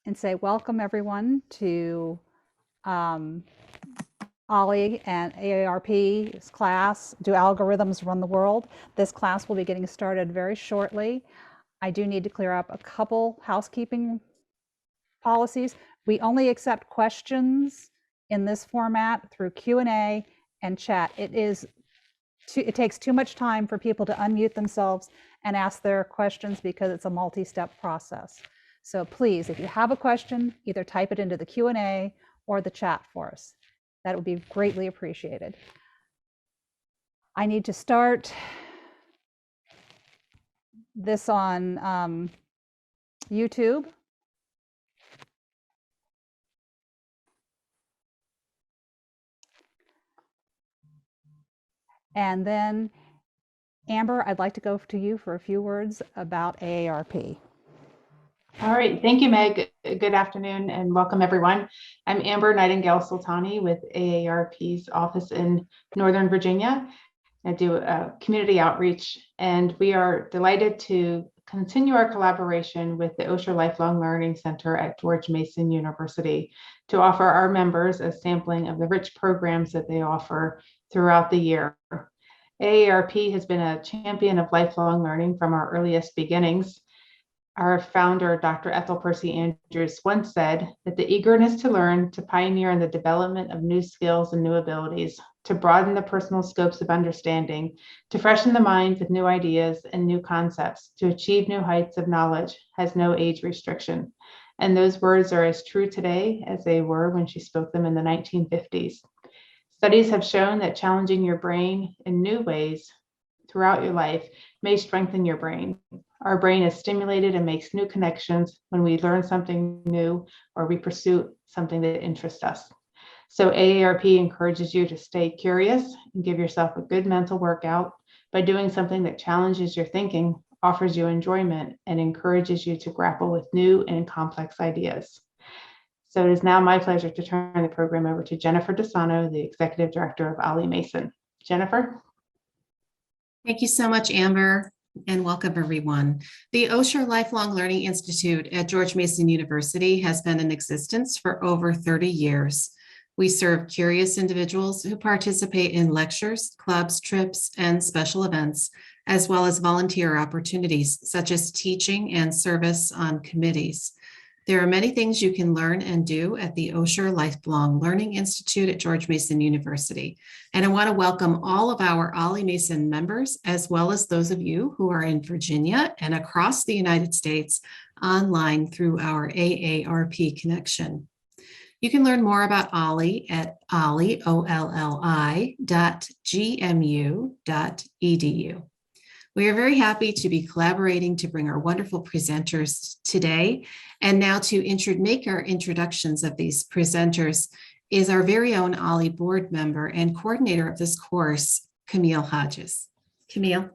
and say welcome everyone to Ollie and AARP's class, Do Algorithms Run the World? This class will be getting started very shortly. I do need to clear up a couple housekeeping policies. We only accept questions in this format through Q&A and chat. It takes too much time for people to unmute themselves and ask their questions because it's a multi-step process. So please, if you have a question, either type it into the Q&A or the chat for us. That would be greatly appreciated. I need to start this on YouTube. And then, Amber, I'd like to go to you for a few words about AARP. All right, thank you, Meg. Good afternoon and welcome everyone. I'm Amber Nightingale-Sultani with AARP's office in Northern Virginia. I do community outreach, and we are delighted to continue our collaboration with the Osher Lifelong Learning Center at George Mason University to offer our members a sampling of the rich programs that they offer throughout the year. AARP has been a champion of lifelong learning from our earliest beginnings. Our founder, Dr. Ethel Percy Andrews, once said that the eagerness to learn, to pioneer in the development of new skills and new abilities, to broaden the personal scopes of understanding, to freshen the mind with new ideas and new concepts, to achieve new heights of knowledge has no age restriction. And those words are as true today as they were when she spoke them in the 1950s. Studies have shown that challenging your brain in new ways throughout your life may strengthen your brain. Our brain is stimulated and makes new connections when we learn something new or we pursue something that interests us. So AARP encourages you to stay curious and give yourself a good mental workout by doing something that challenges your thinking, offers you enjoyment, and encourages you to grapple with new and complex ideas. So it is now my pleasure to turn the program over to Jennifer DeSano, the Executive Director of Ollie Mason. Jennifer. Thank you so much, Amber, and welcome everyone. The Osher Lifelong Learning Institute at George Mason University has been in existence for over 30 years. We serve curious individuals who participate in lectures, clubs, trips, and special events, as well as volunteer opportunities such as teaching and service on committees. There are many things you can learn and do at the Osher Lifelong Learning Institute at George Mason University. And I want to welcome all of our Ollie Mason members, as well as those of you who are in Virginia and across the United States online through our AARP connection. You can learn more about Ollie at olli.gmu.edu. We are very happy to be collaborating to bring our wonderful presenters today. And now to make our introductions of these presenters is our very own Ollie board member and coordinator of this course, Camille Hodges. Camille.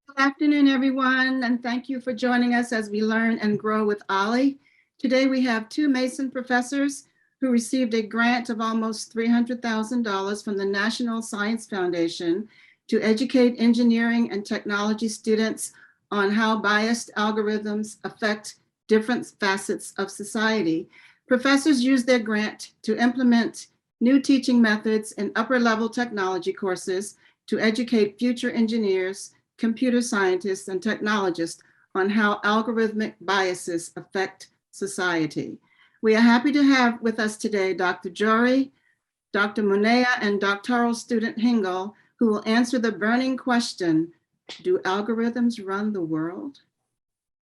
Good afternoon, everyone, and thank you for joining us as we learn and grow with Ollie. Today we have two Mason professors who received a grant of almost $300,000 from the National Science Foundation to educate engineering and technology students on how biased algorithms affect different facets of society. Professors use their grant to implement new teaching methods in upper-level technology courses to educate future engineers, computer scientists, and technologists on how algorithmic biases affect society. We are happy to have with us today Dr. Johri, Dr. Monea, and doctoral student Hingle, who will answer the burning question, do algorithms run the world?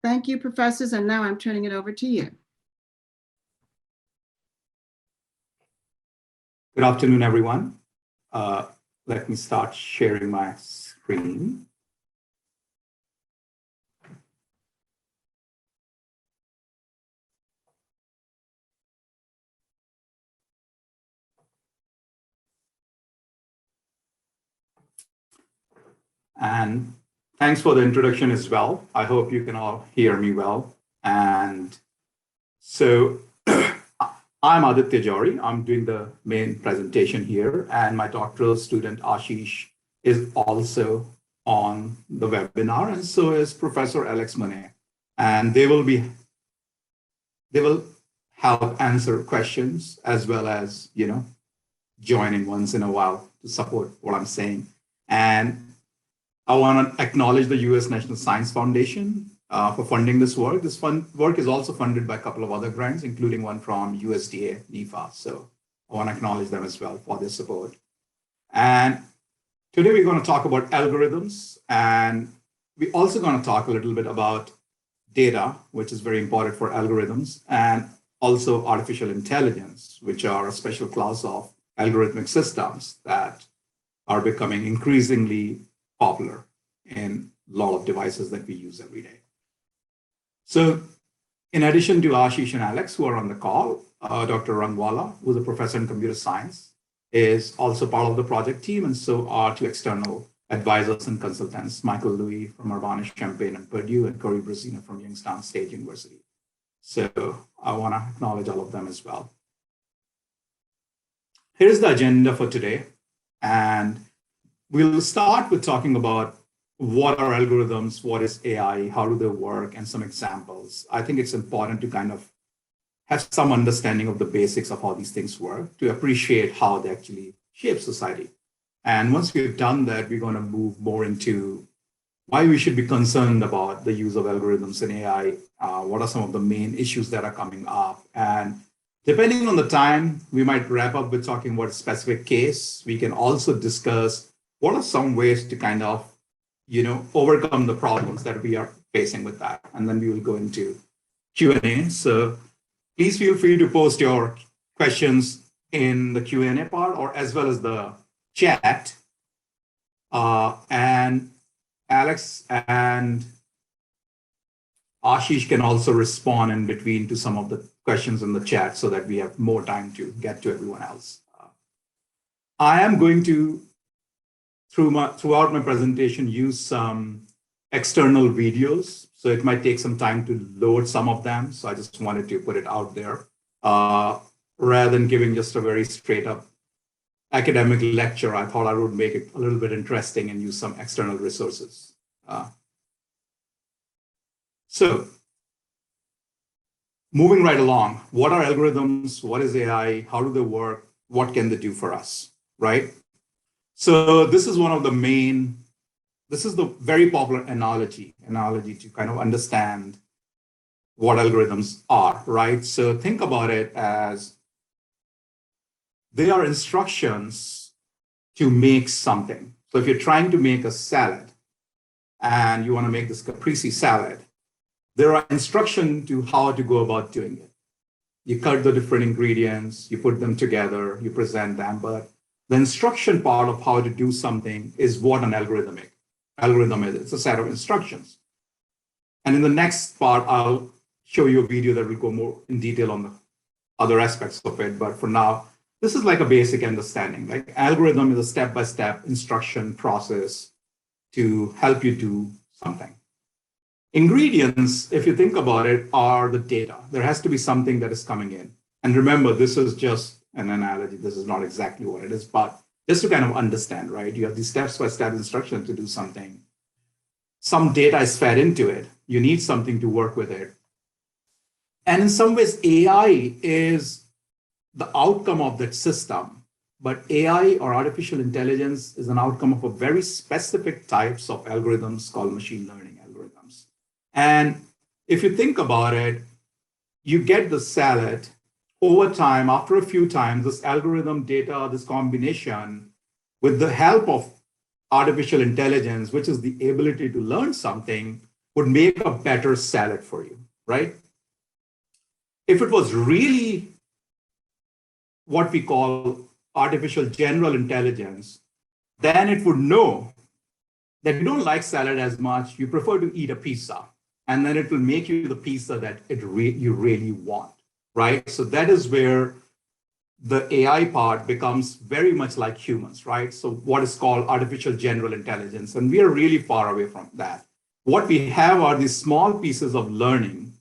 Thank you, professors, and now I'm turning it over to you. Good afternoon, everyone. Let me start sharing my screen. And thanks for the introduction as well. I hope you can all hear me well. And so I'm Aditya Johri. I'm doing the main presentation here, and my doctoral student Ashish is also on the webinar, and so is Professor Alex Monea. And they will help answer questions as well as, join in once in a while to support what I'm saying. And I want to acknowledge the US National Science Foundation for funding this work. This work is also funded by a couple of other grants, including one from USDA, NIFA. So I want to acknowledge them as well for their support. And today we're going to talk about algorithms, and we're also going to talk a little bit about data, which is very important for algorithms, and also artificial intelligence, which are a special class of algorithmic systems that are becoming increasingly popular in a lot of devices that we use every day. So in addition to Ashish and Alex, who are on the call, Dr. Rangwala, who's a professor in computer science, is also part of the project team, and so are two external advisors and consultants, Michael Louis from Urbana-Champaign and Purdue, and Corey Brasina from Youngstown State University. So I want to acknowledge all of them as well. Here's the agenda for today. And we'll start with talking about what are algorithms, what is AI, how do they work, and some examples. I think it's important to kind of have some understanding of the basics of how these things work to appreciate how they actually shape society. And once we've done that, we're going to move more into why we should be concerned about the use of algorithms in AI. What are some of the main issues that are coming up? And depending on the time, we might wrap up with talking about a specific case. We can also discuss what are some ways to kind of, overcome the problems that we are facing with that. And then we will go into Q&A. So please feel free to post your questions in the Q&A part or as well as the chat. And Alex and Ashish can also respond in between to some of the questions in the chat so that we have more time to get to everyone else. I am going to, throughout my presentation, use some external videos. So it might take some time to load some of them. So I just wanted to put it out there rather than giving just a very straight up academic lecture. I thought I would make it a little bit interesting and use some external resources. So moving right along, what are algorithms? What is AI? How do they work? What can they do for us, right? So this is one of the main, this is the very popular analogy to kind of understand what algorithms are, right? So think about it as they are instructions to make something. So if you're trying to make a salad and you want to make this caprese salad, there are instructions to how to go about doing it. You cut the different ingredients, you put them together, you present them, but the instruction part of how to do something is what an algorithm is. It's a set of instructions. And in the next part, I'll show you a video that will go more in detail on the other aspects of it. But for now, this is like a basic understanding. Like algorithm is a step-by-step instruction process to help you do something. Ingredients, if you think about it, are the data. There has to be something that is coming in. And remember, this is just an analogy. This is not exactly what it is, but just to kind of understand, right? You have these step-by-step instructions to do something. Some data is fed into it. You need something to work with it. And in some ways, AI is the outcome of that system. But AI or artificial intelligence is an outcome of a very specific types of algorithms called machine learning algorithms. And if you think about it, you get the salad over time, after a few times, this algorithm data, this combination, with the help of artificial intelligence, which is the ability to learn something, would make a better salad for you, right? If it was really what we call artificial general intelligence, then it would know that you don't like salad as much, you prefer to eat a pizza, and then it will make you the pizza that you really want, right? So that is where the AI part becomes very much like humans, right? So what is called artificial general intelligence, and we are really far away from that. What we have are these small pieces of learning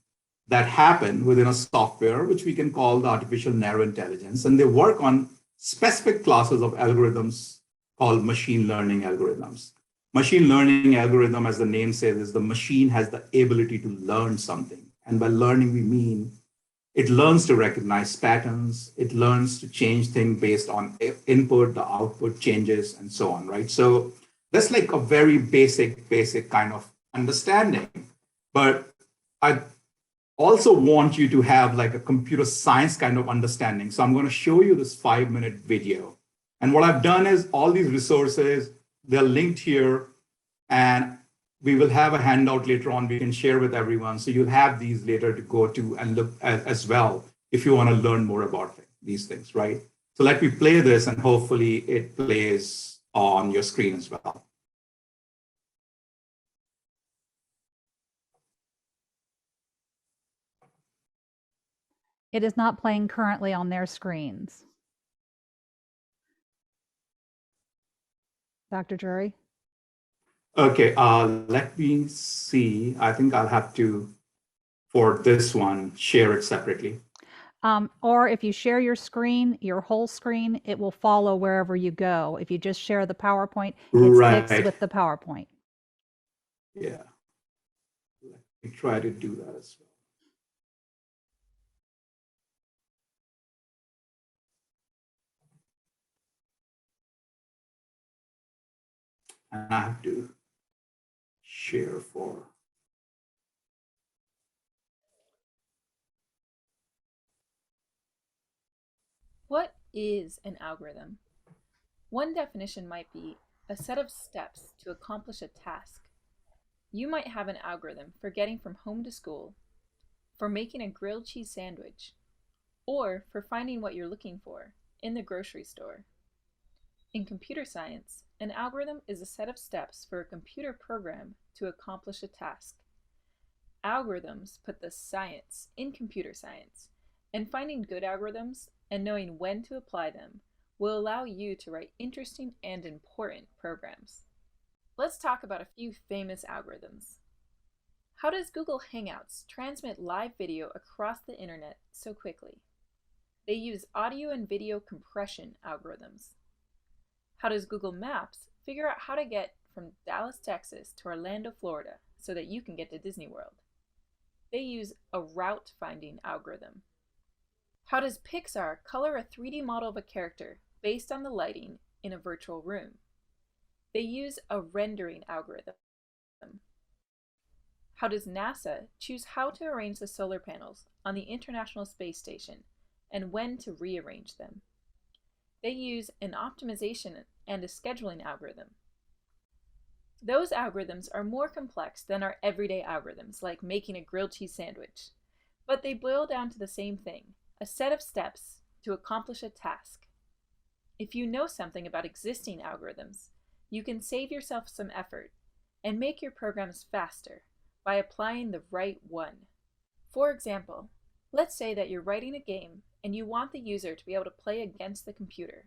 that happen within a software, which we can call the artificial narrow intelligence, and they work on specific classes of algorithms called machine learning algorithms. Machine learning algorithm, as the name says, is the machine has the ability to learn something. And by learning, we mean It learns to recognize patterns. It learns to change things based on input, the output changes, and so on, right? So that's like a very basic kind of understanding. But I also want you to have like a computer science kind of understanding. So I'm going to show you this 5-minute video. And what I've done is all these resources, they're linked here, and we will have a handout later on we can share with everyone. So you'll have these later to go to and look at as well if you want to learn more about these things, right? So let me play this and hopefully it plays on your screen as well. It is not playing currently on their screens. Dr. Johri? Okay, let me see. I think I'll have to, for this one, share it separately. Or if you share your screen, your whole screen, it will follow wherever you go. If you just share the PowerPoint, it sticks Right. with the PowerPoint. Yeah. Let me try to do that as well. And I have to share for. What is an algorithm? One definition might be a set of steps to accomplish a task. You might have an algorithm for getting from home to school, for making a grilled cheese sandwich, or for finding what you're looking for in the grocery store. In computer science, an algorithm is a set of steps for a computer program to accomplish a task. Algorithms put the science in computer science, and finding good algorithms and knowing when to apply them will allow you to write interesting and important programs. Let's talk about a few famous algorithms. How does Google Hangouts transmit live video across the internet so quickly? They use audio and video compression algorithms. How does Google Maps figure out how to get from Dallas, Texas to Orlando, Florida so that you can get to Disney World? They use a route finding algorithm. How does Pixar color a 3D model of a character based on the lighting in a virtual room? They use a rendering algorithm. How does NASA choose how to arrange the solar panels on the International Space Station and when to rearrange them? They use an optimization and a scheduling algorithm. Those algorithms are more complex than our everyday algorithms, like making a grilled cheese sandwich, but they boil down to the same thing, a set of steps to accomplish a task. If you know something about existing algorithms, you can save yourself some effort and make your programs faster by applying the right one. For example, let's say that you're writing a game and you want the user to be able to play against the computer.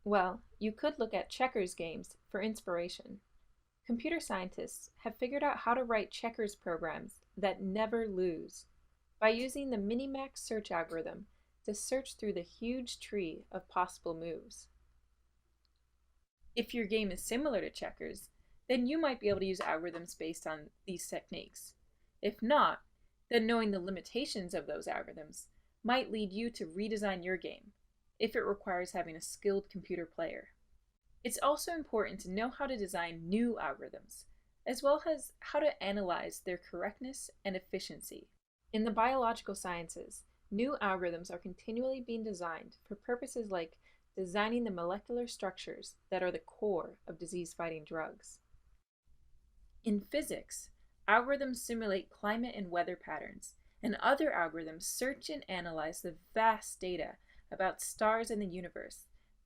Well, you could look at checkers games for inspiration. Computer scientists have figured out how to write checkers programs that never lose by using the Minimax search algorithm to search through the huge tree of possible moves. If your game is similar to checkers, then you might be able to use algorithms based on these techniques. If not, then knowing the limitations of those algorithms might lead you to redesign your game if it requires having a skilled computer player. It's also important to know how to design new algorithms, as well as how to analyze their correctness and efficiency. In the biological sciences, new algorithms are continually being designed for purposes like designing the molecular structures that are the core of disease-fighting drugs. In physics, algorithms simulate climate and weather patterns, and other algorithms search and analyze the vast data about stars in the universe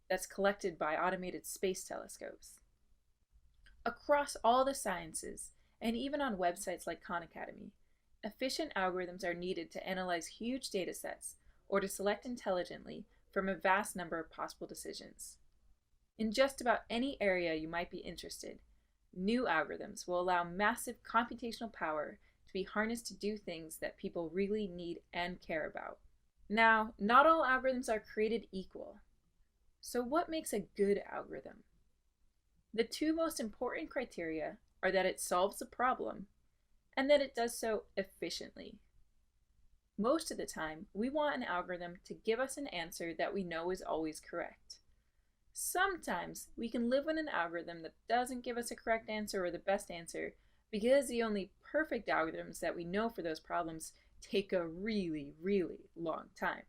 that's collected by automated space telescopes. Across all the sciences, and even on websites like Khan Academy, efficient algorithms are needed to analyze huge data sets or to select intelligently from a vast number of possible decisions. In just about any area you might be interested, new algorithms will allow massive computational power to be harnessed to do things that people really need and care about. Now, not all algorithms are created equal. So what makes a good algorithm? The two most important criteria are that it solves a problem and that it does so efficiently. Most of the time, we want an algorithm to give us an answer that we know is always correct. Sometimes we can live with an algorithm that doesn't give us a correct answer or the best answer because the only perfect algorithms that we know for those problems take a really, really long time.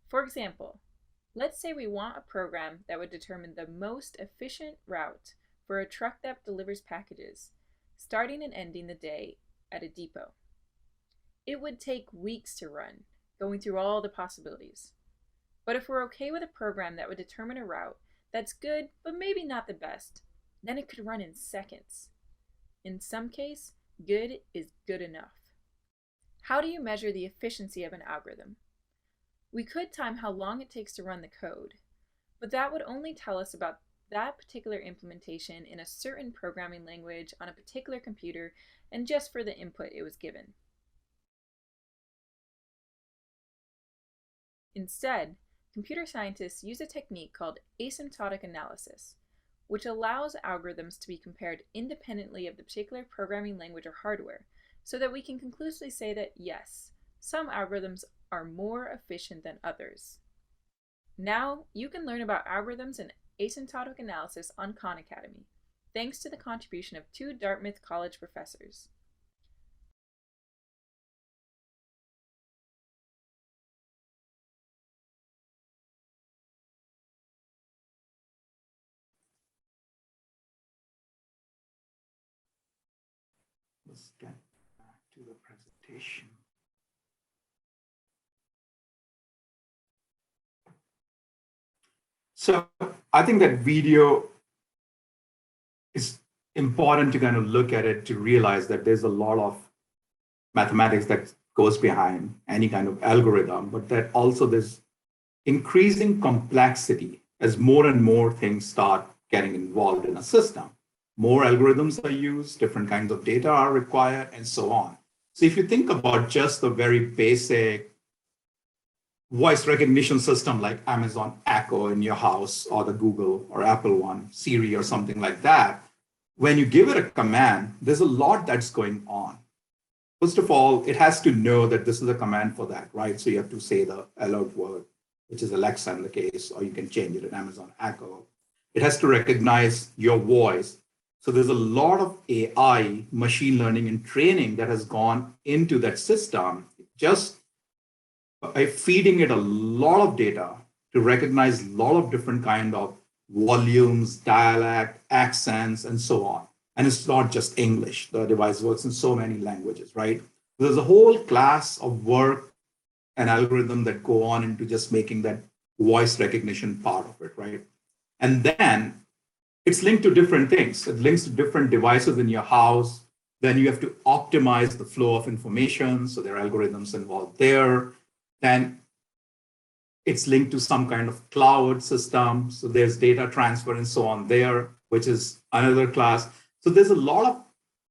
For example, let's say we want a program that would determine the most efficient route for a truck that delivers packages, starting and ending the day at a depot. It would take weeks to run, going through all the possibilities. But if we're okay with a program that would determine a route that's good, but maybe not the best, then it could run in seconds. In some case, good is good enough. How do you measure the efficiency of an algorithm? We could time how long it takes to run the code, but that would only tell us about that particular implementation in a certain programming language on a particular computer and just for the input it was given. Instead, computer scientists use a technique called asymptotic analysis, which allows algorithms to be compared independently of the particular programming language or hardware, so that we can conclusively say that yes, some algorithms are more efficient than others. Now, you can learn about algorithms and asymptotic analysis on Khan Academy, thanks to the contribution of 2 Dartmouth College professors. Let's get back to the presentation. So I think that video is important to kind of look at it to realize that there's a lot of mathematics that goes behind any kind of algorithm, but that also there's increasing complexity as more and more things start getting involved in a system. More algorithms are used, different kinds of data are required, and so on. So if you think about just the very basic voice recognition system like Amazon Echo in your house or the Google or Apple one, Siri or something like that, when you give it a command, there's a lot that's going on. First of all, it has to know that this is a command for that, right? So you have to say the alert word, which is Alexa in the case, or you can change it in Amazon Echo. It has to recognize your voice. So there's a lot of AI, machine learning, and training that has gone into that system just by feeding it a lot of data to recognize a lot of different kind of volumes, dialect, accents, and so on. And it's not just English. The device works in so many languages, right? There's a whole class of work and algorithm that go on into just making that voice recognition part of it, right? And then it's linked to different things. It links to different devices in your house. Then you have to optimize the flow of information. So there are algorithms involved there. Then it's linked to some kind of cloud system. So there's data transfer and so on there, which is another class. So there's a lot of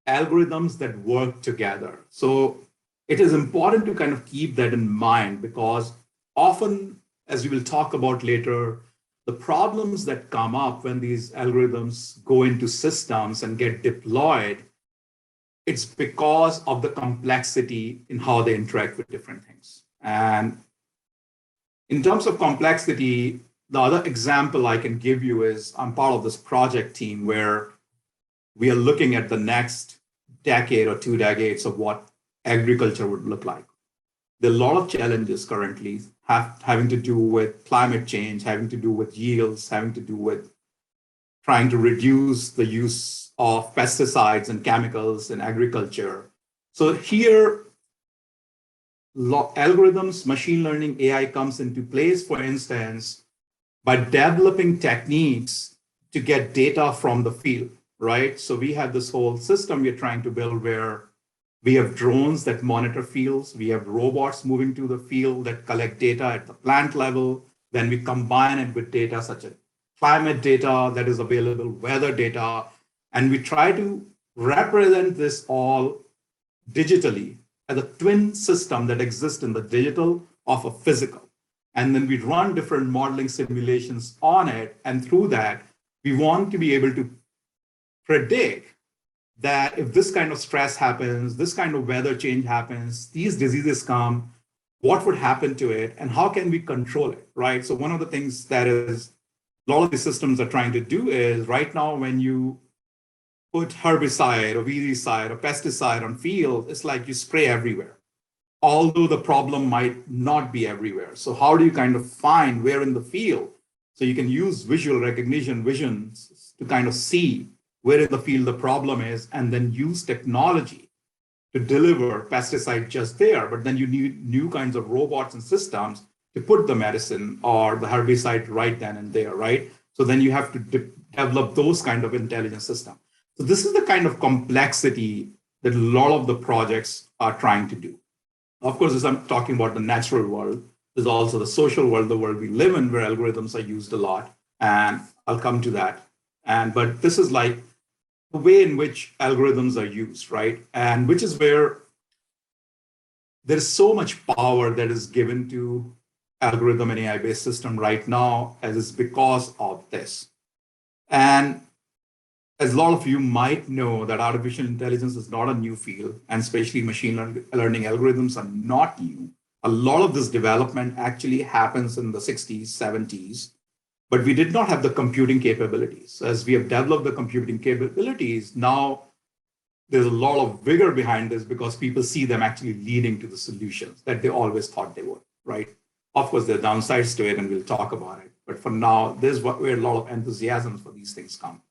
algorithms that work together. So it is important to kind of keep that in mind because often, as we will talk about later, the problems that come up when these algorithms go into systems and get deployed, it's because of the complexity in how they interact with different things. And in terms of complexity, the other example I can give you is I'm part of this project team where we are looking at the next decade or 2 decades of what agriculture would look like. There are a lot of challenges currently having to do with climate change, having to do with yields, having to do with trying to reduce the use of pesticides and chemicals in agriculture. So here, algorithms, machine learning, AI comes into place, for instance, by developing techniques to get data from the field, right? So we have this whole system we're trying to build where we have drones that monitor fields. We have robots moving to the field that collect data at the plant level. Then we combine it with data such as climate data that is available, weather data, and we try to represent this all digitally as a twin system that exists in the digital of a physical. And then we run different modeling simulations on it. And through that, we want to be able to predict that if this kind of stress happens, this kind of weather change happens, these diseases come, what would happen to it and how can we control it, right? So one of the things that is a lot of the systems are trying to do is right now when you put herbicide or weedicide or pesticide on field, it's like you spray everywhere, although the problem might not be everywhere. So how do you kind of find where in the field? So you can use visual recognition visions to kind of see where in the field the problem is, and then use technology to deliver pesticide just there. But then you need new kinds of robots and systems to put the medicine or the herbicide right then and there, right? So then you have to develop those kind of intelligent systems. So this is the kind of complexity that a lot of the projects are trying to do. Of course, as I'm talking about the natural world, there's also the social world, the world we live in, where algorithms are used a lot. And I'll come to that. But this is like the way in which algorithms are used, right? And which is where there's so much power that is given to algorithm and AI-based system right now, as is because of this. And as a lot of you might know, that artificial intelligence is not a new field, and especially machine learning algorithms are not new. A lot of this development actually happens in the 60s, 70s, but we did not have the computing capabilities. As we have developed the computing capabilities, now there's a lot of vigor behind this because people see them actually leading to the solutions that they always thought they would, right? Of course, there are downsides to it, and we'll talk about it. But for now, there's where a lot of enthusiasm for these things come.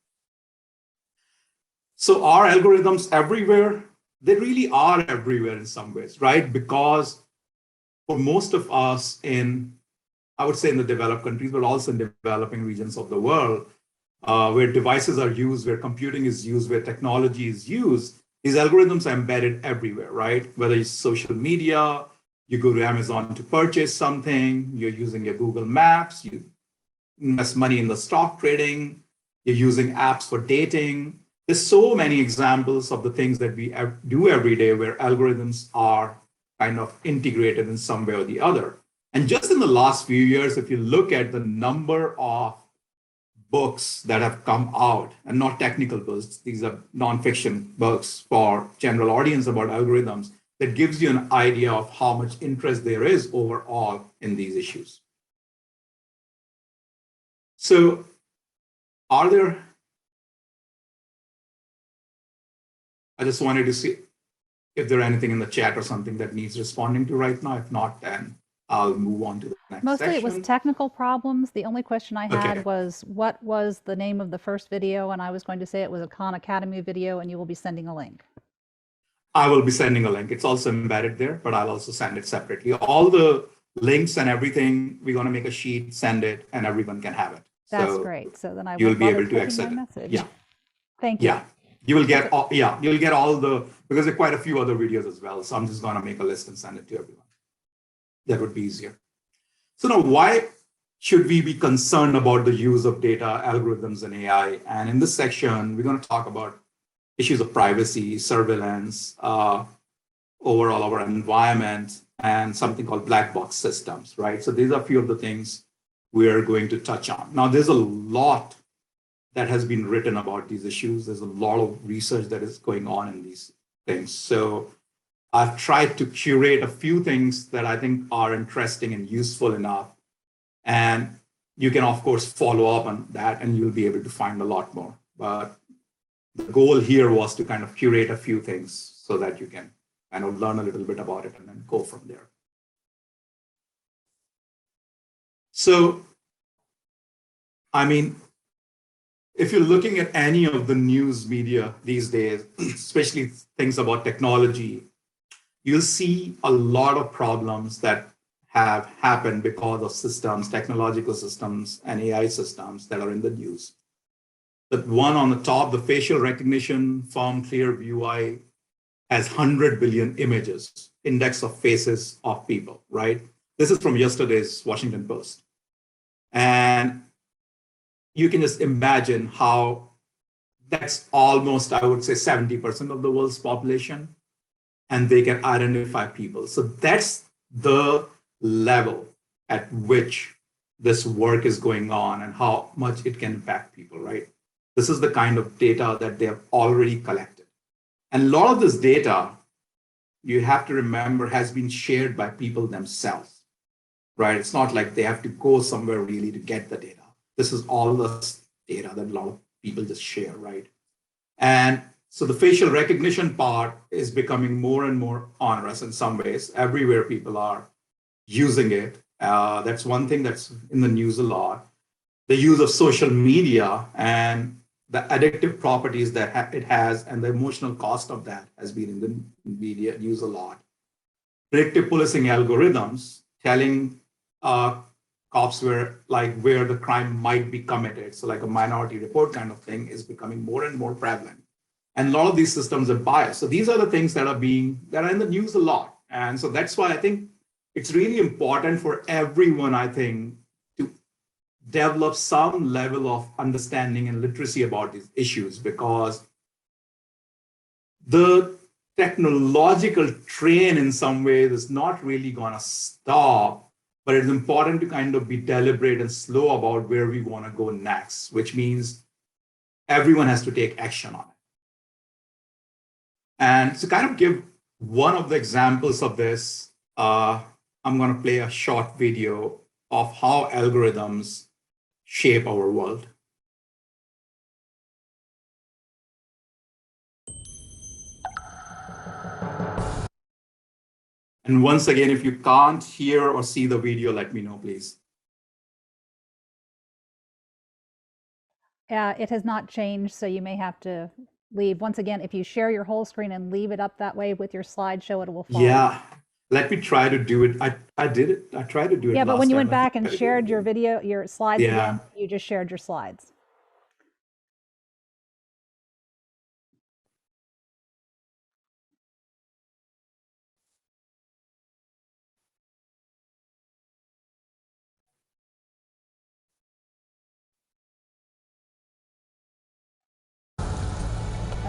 So are algorithms everywhere? They really are everywhere in some ways, right? Because for most of us I would say in the developed countries, but also in developing regions of the world, where devices are used, where computing is used, where technology is used, these algorithms are embedded everywhere, right? Whether it's social media, you go to Amazon to purchase something, you're using your Google Maps, you invest money in the stock trading, you're using apps for dating. There's so many examples of the things that we do every day where algorithms are kind of integrated in some way or the other. And just in the last few years, if you look at the number of books that have come out, and not technical books, these are nonfiction books for general audience about algorithms, that gives you an idea of how much interest there is overall in these issues. So I just wanted to see if there's anything in the chat or something that needs responding to right now. If not, then I'll move on to the next Mostly section. it was technical problems. The only question I had Okay. was, what was the name of the first video? And I was going to say it was a Khan Academy video, and you will be sending a link. I will be sending a link. It's also embedded there, but I'll also send it separately. All the links and everything, we're going to make a sheet, send it, and everyone can have it. That's So great. So then I you'll won't be bother able to typing access my it. message. Yeah. Thank you. Yeah. You will get all, you'll get all the, because there are quite a few other videos as well. So I'm just going to make a list and send it to everyone. That would be easier. So now, why should we be concerned about the use of data, algorithms, and AI? And in this section, we're going to talk about issues of privacy, surveillance, overall our environment, and something called black box systems, right? So these are a few of the things we're going to touch on. Now, there's a lot that has been written about these issues. There's a lot of research that is going on in these things. So I've tried to curate a few things that I think are interesting and useful enough. And you can, of course, follow up on that, and you'll be able to find a lot more. But the goal here was to kind of curate a few things so that you can kind of learn a little bit about it and then go from there. So, I mean, if you're looking at any of the news media these days, especially things about technology, you'll see a lot of problems that have happened because of systems, technological systems, and AI systems that are in the news. The one on the top, the facial recognition firm Clearview has 100 billion images, index of faces of people, right? This is from yesterday's Washington Post. And you can just imagine how that's almost, I would say, 70% of the world's population, and they can identify people. So that's the level at which this work is going on and how much it can impact people, right? This is the kind of data that they have already collected. And a lot of this data you have to remember, has been shared by people themselves, right? It's not like they have to go somewhere really to get the data. This is all the data that a lot of people just share, right? And so the facial recognition part is becoming more and more onerous in some ways. Everywhere people are using it. That's one thing that's in the news a lot. The use of social media and the addictive properties that it has and the emotional cost of that has been in the media news a lot. Predictive policing algorithms telling cops where the crime might be committed. So like a Minority Report kind of thing is becoming more and more prevalent. And a lot of these systems are biased. So these are the things that are in the news a lot. And so that's why I think it's really important for everyone, I think, to develop some level of understanding and literacy about these issues, because the technological train in some ways is not really going to stop, but it's important to kind of be deliberate and slow about where we want to go next, which means everyone has to take action on it. And to kind of give one of the examples of this, I'm going to play a short video of how algorithms shape our world. And once again, if you can't hear or see the video, let me know, please. It has not changed, so you may have to leave. Once again, if you share your whole screen and leave it up that way with your slideshow, it will fall. Yeah, let me try to do it. I did it. I tried to do it. Yeah, but last when you time. went back and shared your video, your slides Yeah. again, you just shared your slides.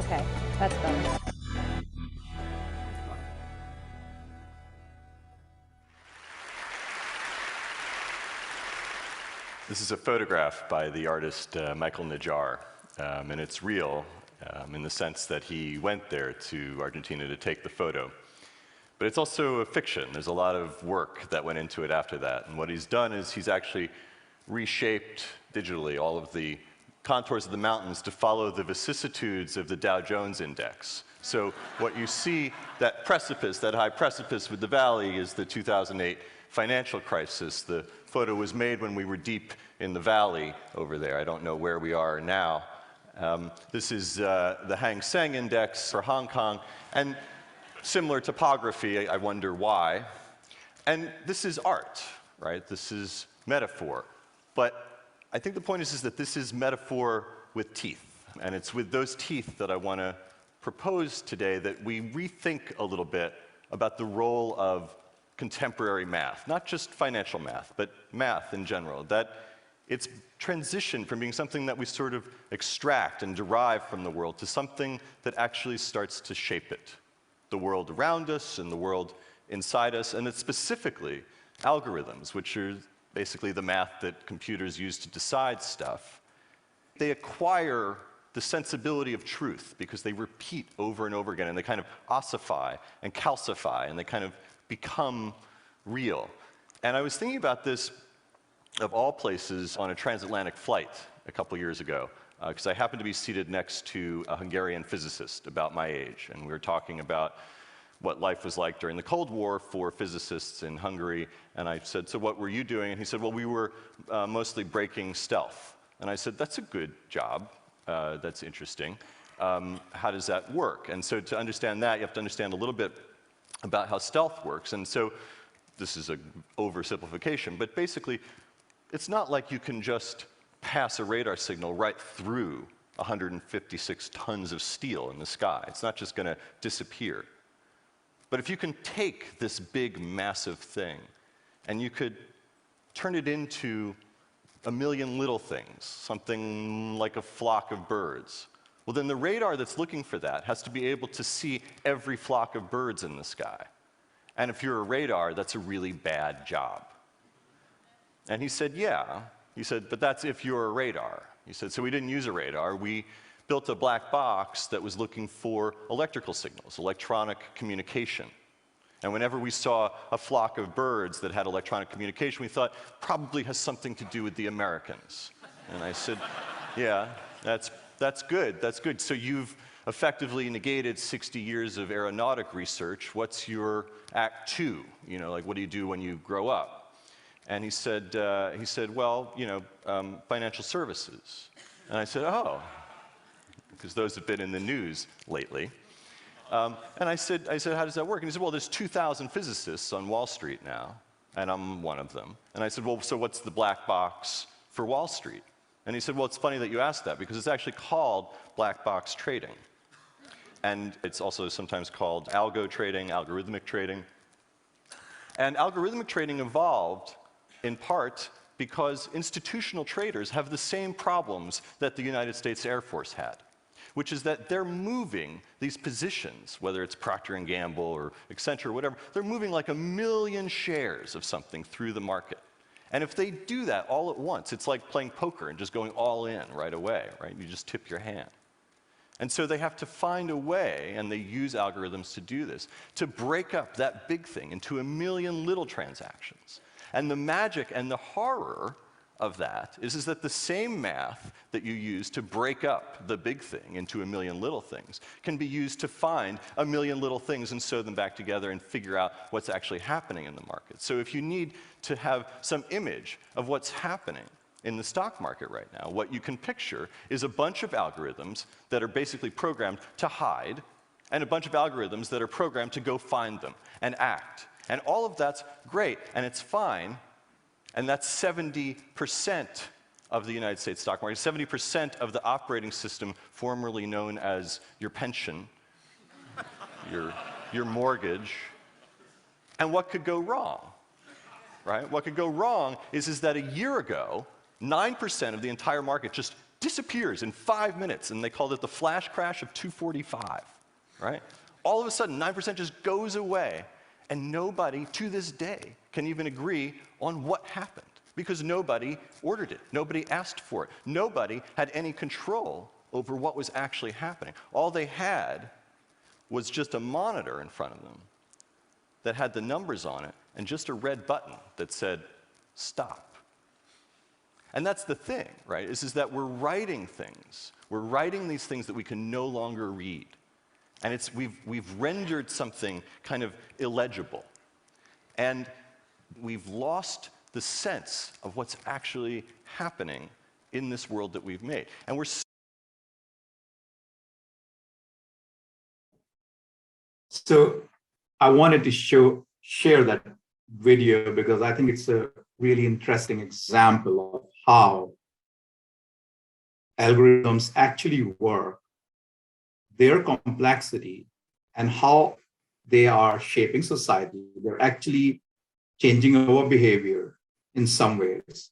Okay, that's better. This is a photograph by the artist Michael Najar, and it's real in the sense that he went there to Argentina to take the photo. But it's also a fiction. There's a lot of work that went into it after that. And what he's done is he's actually reshaped digitally all of the contours of the mountains to follow the vicissitudes of the Dow Jones Index. So what you see, that precipice, that high precipice with the valley, is the 2008 financial crisis. The photo was made when we were deep in the valley over there. I don't know where we are now. This is the Hang Seng Index for Hong Kong, and similar topography, I wonder why. And this is art, right? This is metaphor. But I think the point is that this is metaphor with teeth. And it's with those teeth that I want to propose today that we rethink a little bit about the role of contemporary math, not just financial math, but math in general, that it's transitioned from being something that we sort of extract and derive from the world to something that actually starts to shape it, the world around us and the world inside us, and it's specifically algorithms, which are basically the math that computers use to decide stuff. They acquire the sensibility of truth because they repeat over and over again, and they kind of ossify and calcify, and they kind of become real. And I was thinking about this, of all places, on a transatlantic flight a couple years ago, because I happened to be seated next to a Hungarian physicist about my age, and we were talking about what life was like during the Cold War for physicists in Hungary. And I said, so what were you doing? And he said, well, we were mostly breaking stealth. And I said, that's a good job. That's interesting. How does that work? And so to understand that, you have to understand a little bit about how stealth works. And so this is an oversimplification, but basically, it's not like you can just pass a radar signal right through 156 tons of steel in the sky. It's not just going to disappear. But if you can take this big, massive thing, and you could turn it into a million little things, something like a flock of birds, well, then the radar that's looking for that has to be able to see every flock of birds in the sky. And if you're a radar, that's a really bad job. And he said, yeah. He said, but that's if you're a radar. He said, so we didn't use a radar. We built a black box that was looking for electrical signals, electronic communication. And whenever we saw a flock of birds that had electronic communication, we thought, probably has something to do with the Americans. And I said, yeah, that's good, that's good. So you've effectively negated 60 years of aeronautic research. What's your act two? You know, like what do you do when you grow up? And he said, well, you know, financial services. And I said, oh, because those have been in the news lately. And I said, how does that work? And he said, well, there's 2,000 physicists on Wall Street now, and I'm one of them. And I said, well, so what's the black box for Wall Street? And he said, well, it's funny that you asked that, because it's actually called black box trading. And it's also sometimes called algo trading, algorithmic trading. And algorithmic trading evolved in part because institutional traders have the same problems that the United States Air Force had, which is that they're moving these positions, whether it's Procter & Gamble or Accenture or whatever, they're moving like 1 million shares of something through the market. And if they do that all at once, it's like playing poker and just going all in right away, right? You just tip your hand. And so they have to find a way, and they use algorithms to do this, to break up that big thing into 1 million little transactions. And the magic and the horror of that is that the same math that you use to break up the big thing into 1 million little things can be used to find 1 million little things and sew them back together and figure out what's actually happening in the market. So if you need to have some image of what's happening in the stock market right now, what you can picture is a bunch of algorithms that are basically programmed to hide, and a bunch of algorithms that are programmed to go find them and act. And all of that's great, and it's fine. And that's 70% of the United States stock market, 70% of the operating system formerly known as your pension, your mortgage. And what could go wrong, right? What could go wrong is that a year ago, 9% of the entire market just disappears in 5 minutes, and they called it the flash crash of 245, right? All of a sudden, 9% just goes away, and nobody, to this day, can even agree on what happened, because nobody ordered it, nobody asked for it, nobody had any control over what was actually happening. All they had was just a monitor in front of them that had the numbers on it and just a red button that said, stop. And that's the thing, right, is that we're writing things. We're writing these things that we can no longer read. And we've rendered something kind of illegible. And we've lost the sense of what's actually happening in this world that we've made. And we're So I wanted to share that video because I think it's a really interesting example of how algorithms actually work, their complexity, and how they are shaping society. They're actually changing our behavior in some ways.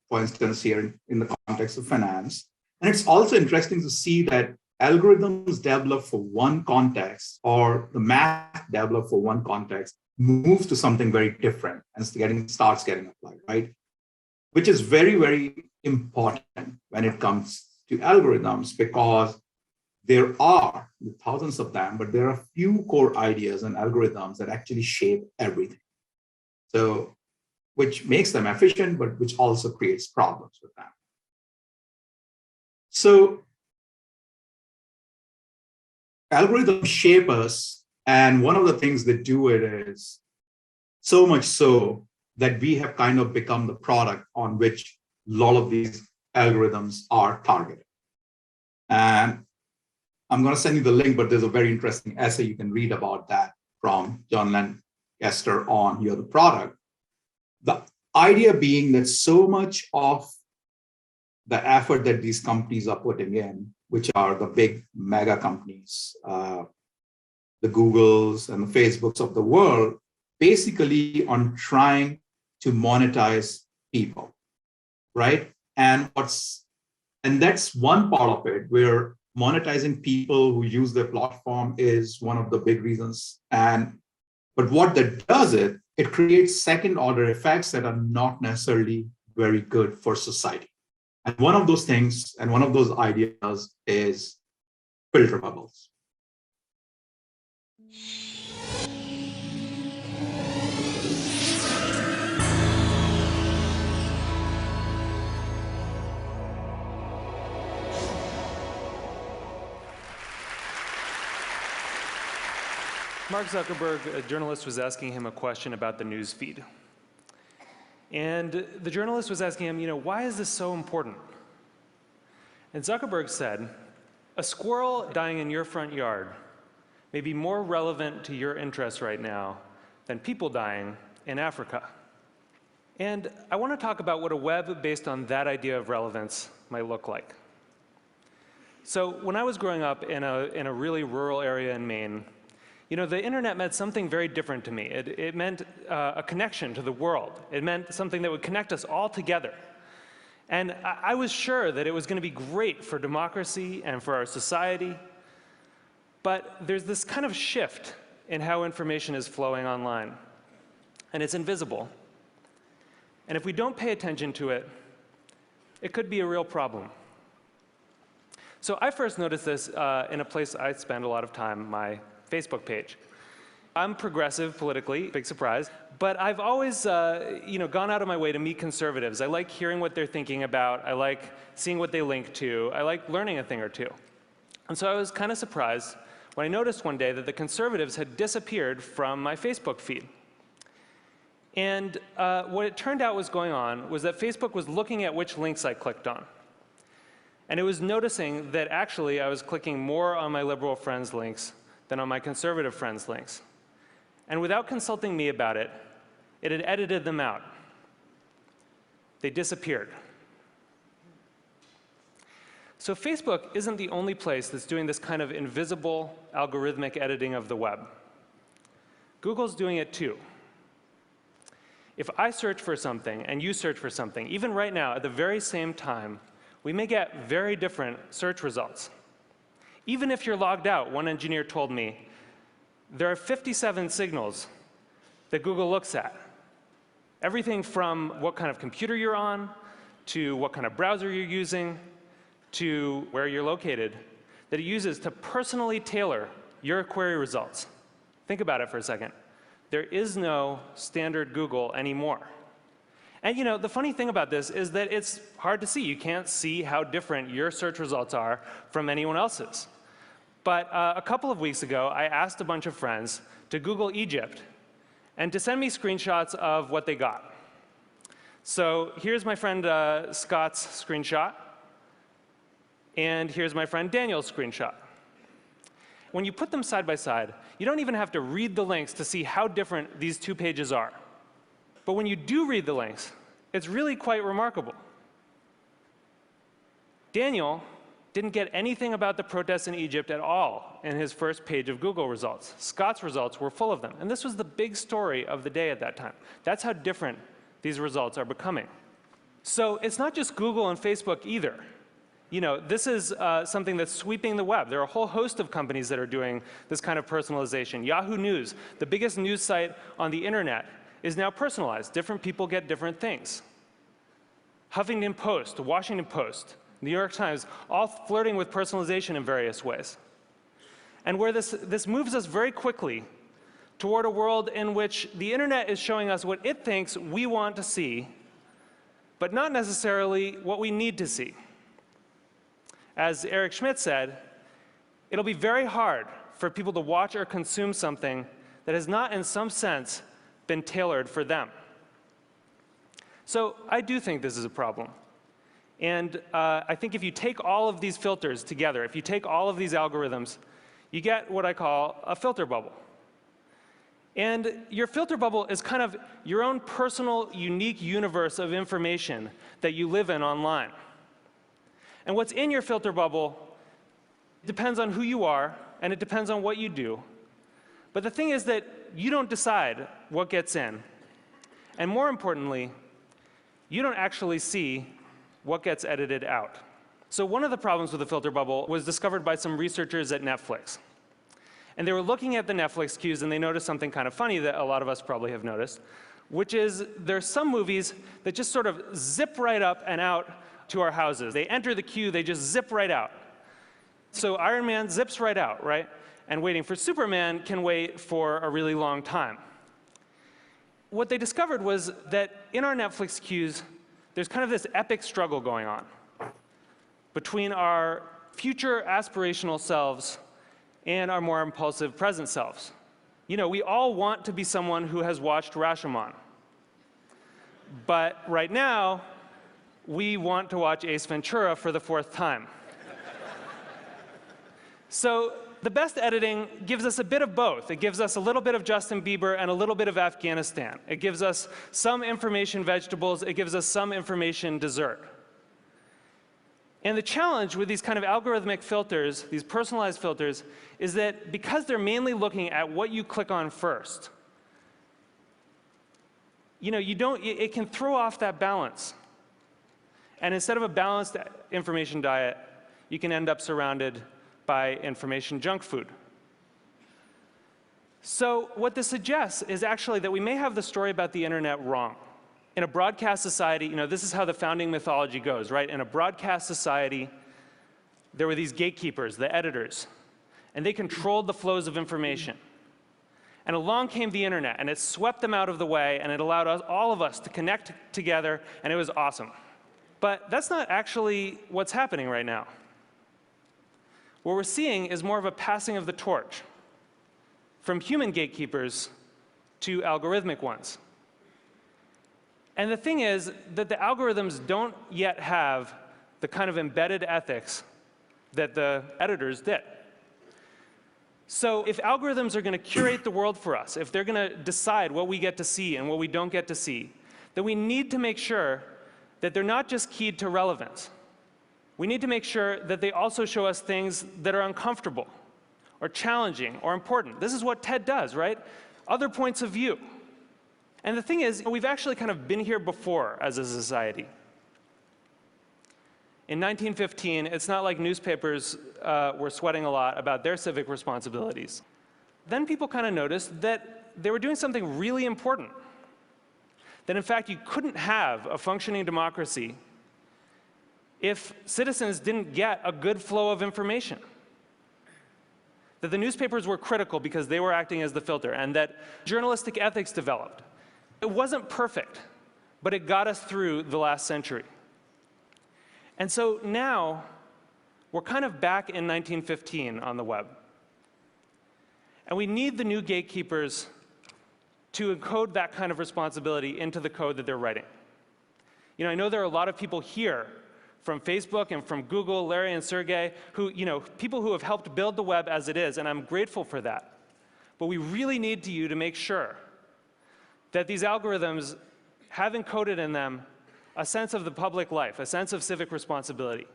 For instance, here in the context of finance. And it's also interesting to see that algorithms developed for one context, or the math developed for one context, moves to something very different and starts getting applied, right? Which is very, very important when it comes to algorithms, because there are thousands of them, but there are a few core ideas and algorithms that actually shape everything. So, which makes them efficient, but which also creates problems with them. So, algorithms shape us, and one of the things that do it is so much so that we have kind of become the product on which a lot of these algorithms are targeted. And I'm going to send you the link, but there's a very interesting essay you can read about that from John Lancaster on You're the Product. The idea being that so much of the effort that these companies are putting in, which are the big mega companies, the Googles and the Facebooks of the world, basically on trying to monetize people, right? And that's one part of it, where monetizing people who use their platform is one of the big reasons. But what that does it creates second order effects that are not necessarily very good for society. And one of those things, and one of those ideas, is filter bubbles. Mark Zuckerberg, a journalist, was asking him a question about the news feed. And the journalist was asking him, why is this so important? And Zuckerberg said, a squirrel dying in your front yard may be more relevant to your interests right now than people dying in Africa. And I want to talk about what a web based on that idea of relevance might look like. So when I was growing up in a really rural area in Maine, the internet meant something very different to me. It meant a connection to the world. It meant something that would connect us all together. And I was sure that it was going to be great for democracy and for our society. But there's this kind of shift in how information is flowing online. And it's invisible. And if we don't pay attention to it, it could be a real problem. So I first noticed this in a place I spend a lot of time, my Facebook page. I'm progressive politically, big surprise, but I've always gone out of my way to meet conservatives. I like hearing what they're thinking about. I like seeing what they link to. I like learning a thing or two. And so I was kind of surprised when I noticed one day that the conservatives had disappeared from my Facebook feed. And what it turned out was going on was that Facebook was looking at which links I clicked on. And it was noticing that actually I was clicking more on my liberal friends' links than on my conservative friends' links. And without consulting me about it, it had edited them out. They disappeared. So Facebook isn't the only place that's doing this kind of invisible algorithmic editing of the web. Google's doing it too. If I search for something and you search for something, even right now at the very same time, we may get very different search results. Even if you're logged out, one engineer told me, there are 57 signals that Google looks at. Everything from what kind of computer you're on, to what kind of browser you're using, to where you're located, that it uses to personally tailor your query results. Think about it for a second. There is no standard Google anymore. And the funny thing about this is that it's hard to see. You can't see how different your search results are from anyone else's. But a couple of weeks ago, I asked a bunch of friends to Google Egypt and to send me screenshots of what they got. So here's my friend Scott's screenshot. And here's my friend Daniel's screenshot. When you put them side by side, you don't even have to read the links to see how different these two pages are. But when you do read the links, it's really quite remarkable. Daniel didn't get anything about the protests in Egypt at all in his first page of Google results. Scott's results were full of them. And this was the big story of the day at that time. That's how different these results are becoming. So it's not just Google and Facebook either. This is something that's sweeping the web. There are a whole host of companies that are doing this kind of personalization. Yahoo News, the biggest news site on the internet, is now personalized. Different people get different things. Huffington Post, Washington Post, New York Times, all flirting with personalization in various ways. And where this moves us very quickly toward a world in which the internet is showing us what it thinks we want to see, but not necessarily what we need to see. As Eric Schmidt said, it'll be very hard for people to watch or consume something that has not, in some sense, been tailored for them. So I do think this is a problem. And I think if you take all of these filters together, if you take all of these algorithms, you get what I call a filter bubble. And your filter bubble is kind of your own personal, unique universe of information that you live in online. And what's in your filter bubble depends on who you are, and it depends on what you do. But the thing is that you don't decide what gets in. And more importantly, you don't actually see what gets edited out. So one of the problems with the filter bubble was discovered by some researchers at Netflix. And they were looking at the Netflix queues, and they noticed something kind of funny that a lot of us probably have noticed, which is there are some movies that just sort of zip right up and out to our houses. They enter the queue, they just zip right out. So Iron Man zips right out, right? And waiting for Superman can wait for a really long time. What they discovered was that in our Netflix queues, there's kind of this epic struggle going on between our future aspirational selves and our more impulsive present selves. You know, we all want to be someone who has watched Rashomon. But right now, we want to watch Ace Ventura for the 4th time. So the best editing gives us a bit of both. It gives us a little bit of Justin Bieber and a little bit of Afghanistan. It gives us some information vegetables. It gives us some information dessert. And the challenge with these kind of algorithmic filters, these personalized filters, is that because they're mainly looking at what you click on first, you know, it can throw off that balance. And instead of a balanced information diet, you can end up surrounded by information junk food. So what this suggests is actually that we may have the story about the internet wrong. In a broadcast society, you know, this is how the founding mythology goes, right? In a broadcast society, there were these gatekeepers, the editors, and they controlled the flows of information. And along came the internet, and it swept them out of the way, and it allowed us, all of us to connect together, and it was awesome. But that's not actually what's happening right now. What we're seeing is more of a passing of the torch from human gatekeepers to algorithmic ones. And the thing is that the algorithms don't yet have the kind of embedded ethics that the editors did. So if algorithms are going to curate the world for us, if they're going to decide what we get to see and what we don't get to see, then we need to make sure that they're not just keyed to relevance. We need to make sure that they also show us things that are uncomfortable or challenging or important. This is what TED does, right? Other points of view. And the thing is, we've actually kind of been here before as a society. In 1915, it's not like newspapers were sweating a lot about their civic responsibilities. Then people kind of noticed that they were doing something really important. That in fact, you couldn't have a functioning democracy if citizens didn't get a good flow of information. That the newspapers were critical because they were acting as the filter, and that journalistic ethics developed. It wasn't perfect, but it got us through the last century. And so now, we're kind of back in 1915 on the web. And we need the new gatekeepers to encode that kind of responsibility into the code that they're writing. You know, I know there are a lot of people here from Facebook and from Google, Larry and Sergey, who, you know, people who have helped build the web as it is, and I'm grateful for that. But we really need you to make sure that these algorithms have encoded in them a sense of the public life, a sense of civic responsibility.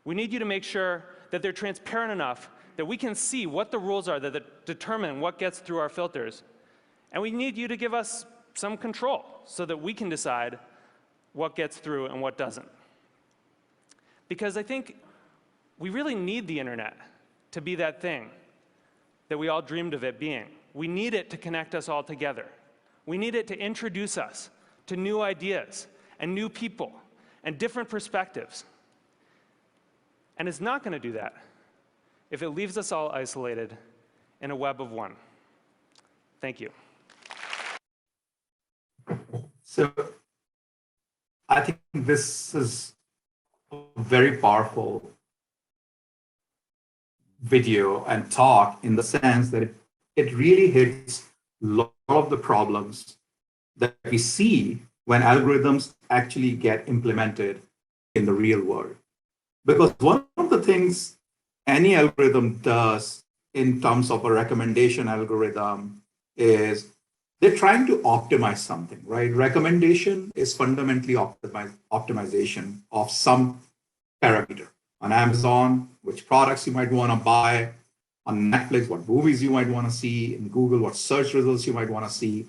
We need you to make sure that they're transparent enough that we can see what the rules are that determine what gets through our filters. And we need you to give us some control so that we can decide what gets through and what doesn't. Because I think we really need the internet to be that thing that we all dreamed of it being. We need it to connect us all together. We need it to introduce us to new ideas and new people and different perspectives. And it's not going to do that if it leaves us all isolated in a web of one. Thank you. So I think this is a very powerful video and talk in the sense that it really hits a lot of the problems that we see when algorithms actually get implemented in the real world. Because one of the things any algorithm does in terms of a recommendation algorithm is they're trying to optimize something, right? Recommendation is fundamentally optimization of some parameter. On Amazon, which products you might want to buy. On Netflix, what movies you might want to see. In Google, what search results you might want to see.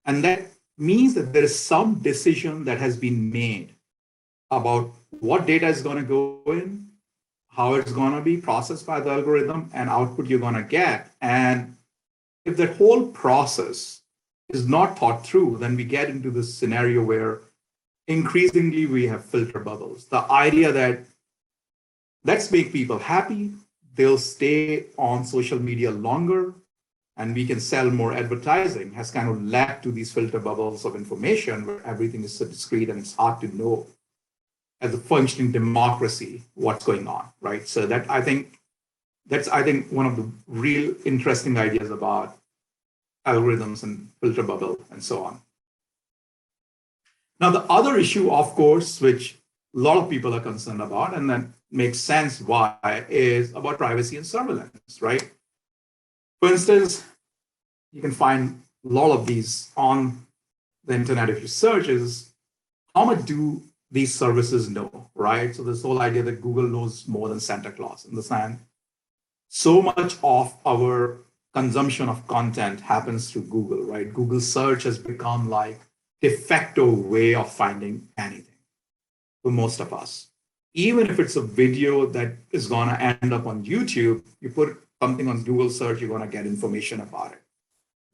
And that means that there is some decision that has been made about what data is going to go in, how it's going to be processed by the algorithm, and output you're going to get. And if that whole process is not thought through, then we get into this scenario where increasingly we have filter bubbles. The idea that let's make people happy, they'll stay on social media longer, and we can sell more advertising has kind of led to these filter bubbles of information where everything is so discrete and it's hard to know as a functioning democracy what's going on, right? So that I think one of the real interesting ideas about algorithms and filter bubble and so on. Now, the other issue, of course, which a lot of people are concerned about, and that makes sense why, is about privacy and surveillance, right? For instance, you can find a lot of these on the internet if you search is how much do these services know, right? So this whole idea that Google knows more than Santa Claus in the sense, so much of our consumption of content happens through Google, right? Google search has become like de facto way of finding anything for most of us. Even if it's a video that is gonna end up on YouTube, you put something on Google search, you're gonna get information about it.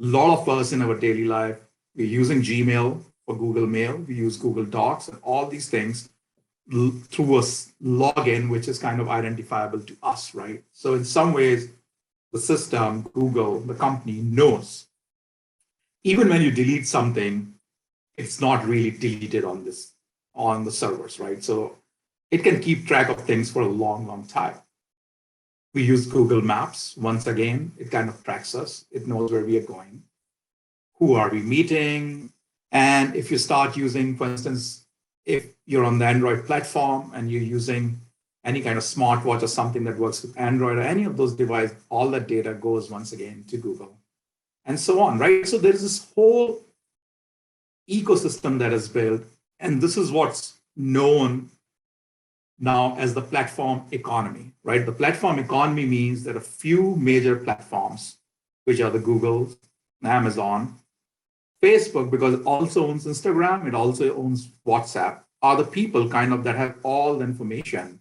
A lot of us in our daily life, we're using Gmail for Google Mail, we use Google Docs, and all these things through a login, which is kind of identifiable to us, right? So in some ways, the system, Google, the company knows. Even when you delete something, it's not really deleted on the servers, right? So it can keep track of things for a long, long time. We use Google Maps. Once again, it kind of tracks us. It knows where we are going. Who are we meeting? And if you start using, for instance, if you're on the Android platform and you're using any kind of smartwatch or something that works with Android or any of those devices, all that data goes once again to Google and so on, right? So there's this whole ecosystem that is built, and this is what's known now as the platform economy, right? The platform economy means that a few major platforms, which are the Google, Amazon, Facebook, because it also owns Instagram, it also owns WhatsApp, are the people kind of that have all the information.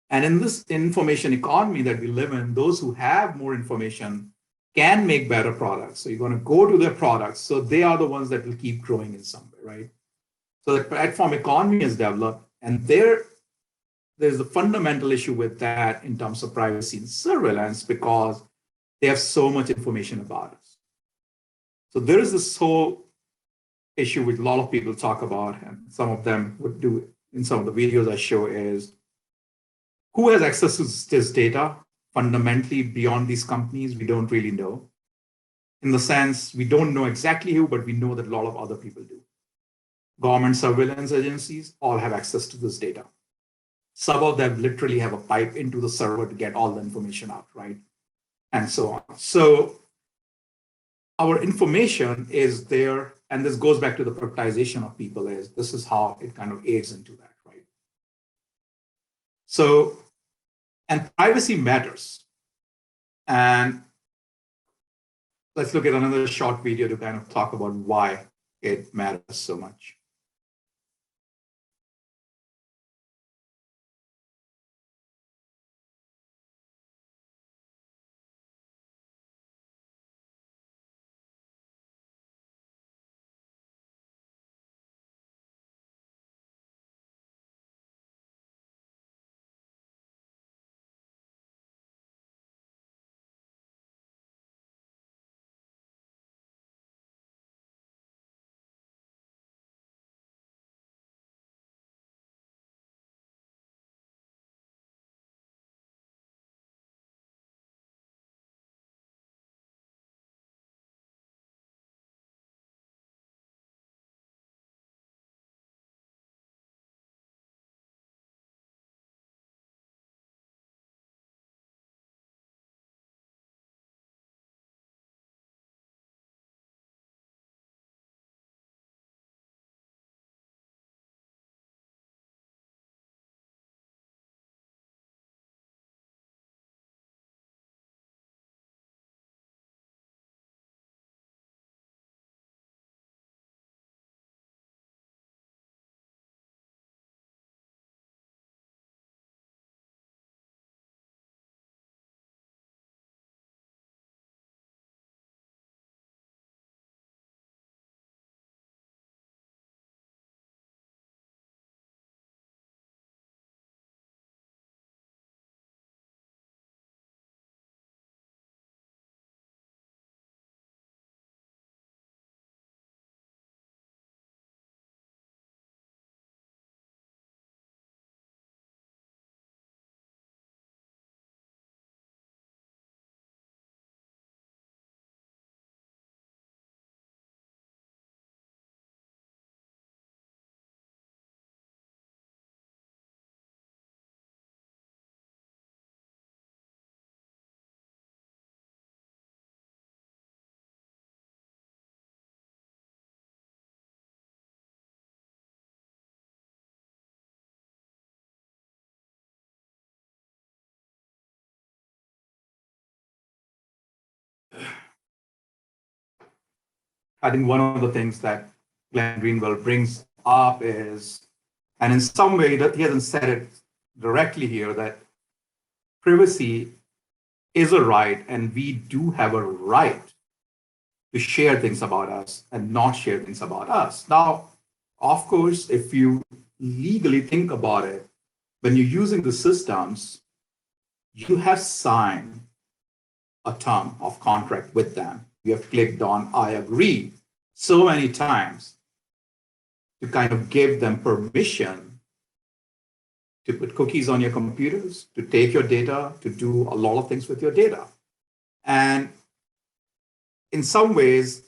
And in this information economy that we live in, those who have more information can make better products. So you're going to go to their products. So they are the ones that will keep growing in some way, right? So the platform economy is developed, and there's a fundamental issue with that in terms of privacy and surveillance because they have so much information about us. So there is this whole issue which a lot of people talk about, and some of them would do in some of the videos I show is who has access to this data fundamentally beyond these companies, we don't really know. In the sense, we don't know exactly who, but we know that a lot of other people do. Government surveillance agencies all have access to this data. Some of them literally have a pipe into the server to get all the information out, right? And so on. So our information is there, and this goes back to the productization of people, is this is how it kind of aids into that, right? So, and privacy matters. And let's look at another short video to kind of talk about why it matters so much. I think one of the things that Glenn Greenwald brings up is, and in some way that he hasn't said it directly here, that privacy is a right, and we do have a right to share things about us and not share things about us. Now, of course, if you legally think about it, when you're using the systems, you have signed a term of contract with them. You have clicked on I agree so many times to kind of give them permission to put cookies on your computers, to take your data, to do a lot of things with your data. And in some ways,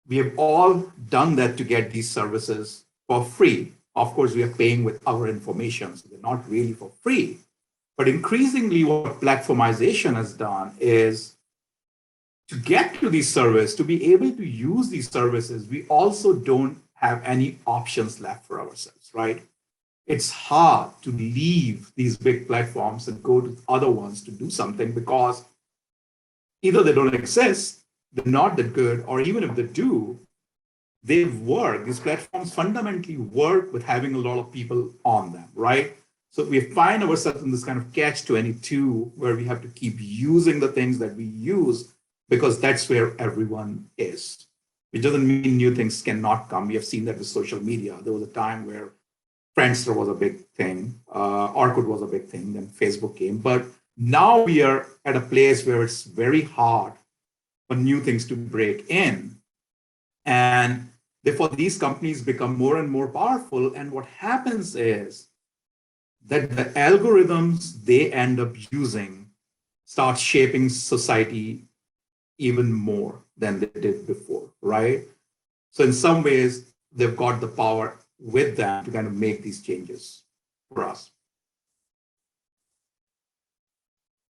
we have all done that to get these services for free. Of course, we are paying with our information, so they're not really for free. But increasingly, what platformization has done is to get to these services, to be able to use these services, we also don't have any options left for ourselves, right? It's hard to leave these big platforms and go to other ones to do something because either they don't exist, they're not that good, or even if they do, they work. These platforms fundamentally work with having a lot of people on them, right? So we find ourselves in this kind of catch-22 where we have to keep using the things that we use because that's where everyone is. It doesn't mean new things cannot come. We have seen that with social media. There was a time where Friendster was a big thing, Orkut was a big thing, then Facebook came. But now we are at a place where it's very hard for new things to break in. And therefore, these companies become more and more powerful. And what happens is that the algorithms they end up using start shaping society even more than they did before, right? So in some ways, they've got the power with them to kind of make these changes for us.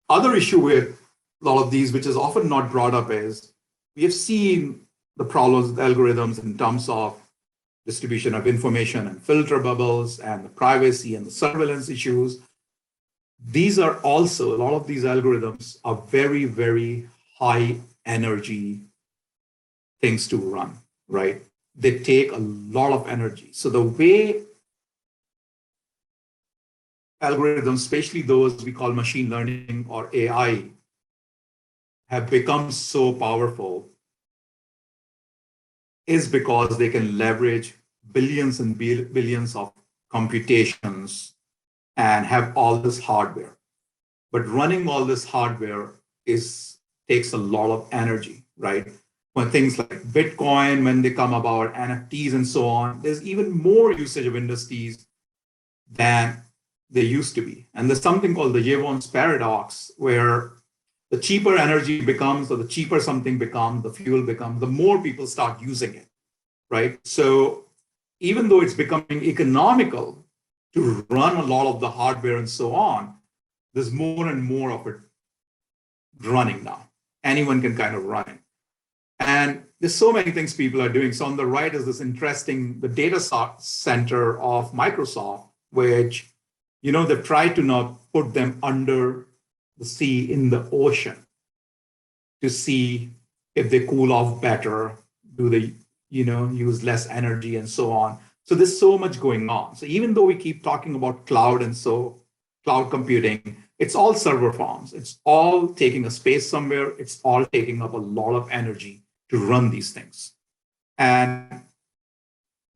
Other issue with a lot of these, which is often not brought up, is we have seen the problems with algorithms in terms of distribution of information and filter bubbles and the privacy and the surveillance issues. These are also, a lot of these algorithms are very, very high energy things to run, right? They take a lot of energy. So the way algorithms, especially those we call machine learning or AI, have become so powerful is because they can leverage billions and billions of computations and have all this hardware. But running all this hardware takes a lot of energy, right? When things like Bitcoin, when they come about, NFTs and so on, there's even more usage of industries than there used to be. And there's something called the Jevons paradox, where the cheaper energy becomes, or the cheaper something becomes, the fuel becomes, the more people start using it, right? So even though it's becoming economical to run a lot of the hardware and so on, there's more and more of it running now. Anyone can kind of run it. And there's so many things people are doing. So on the right is this interesting, the data center of Microsoft, which, they've tried to now put them under the sea in the ocean to see if they cool off better, do they, use less energy and so on. So there's so much going on. So even though we keep talking about cloud and so cloud computing, it's all server farms. It's all taking a space somewhere. It's all taking up a lot of energy to run these things. And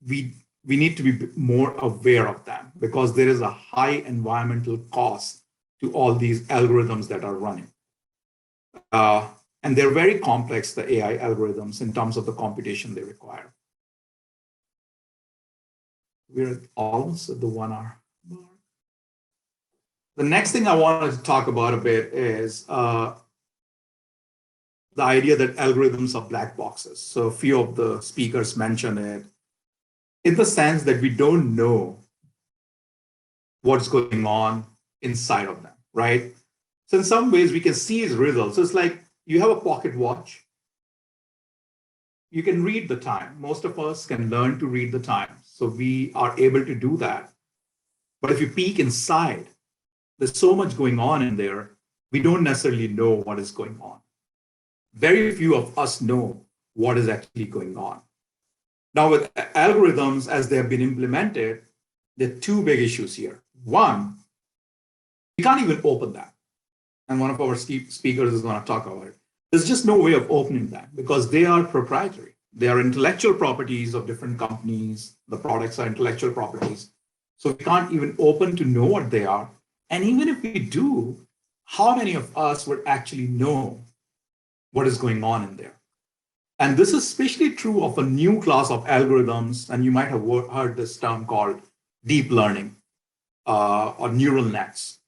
we need to be more aware of that because there is a high environmental cost to all these algorithms that are running. And they're very complex, the AI algorithms, in terms of the computation they require. We're almost at the 1 hour mark. The next thing I wanted to talk about a bit is the idea that algorithms are black boxes. So a few of the speakers mentioned it in the sense that we don't know what's going on inside of them, right? So in some ways we can see its results. So it's like you have a pocket watch. You can read the time. Most of us can learn to read the time. So we are able to do that. But if you peek inside, there's so much going on in there, we don't necessarily know what is going on. Very few of us know what is actually going on. Now, with algorithms as they have been implemented, there are two big issues here. One, we can't even open that. And one of our speakers is going to talk about it. There's just no way of opening that because they are proprietary. They are intellectual properties of different companies. The products are intellectual properties. So we can't even open to know what they are. And even if we do, how many of us would actually know what is going on in there? And this is especially true of a new class of algorithms. And you might have heard this term called deep learning or neural nets.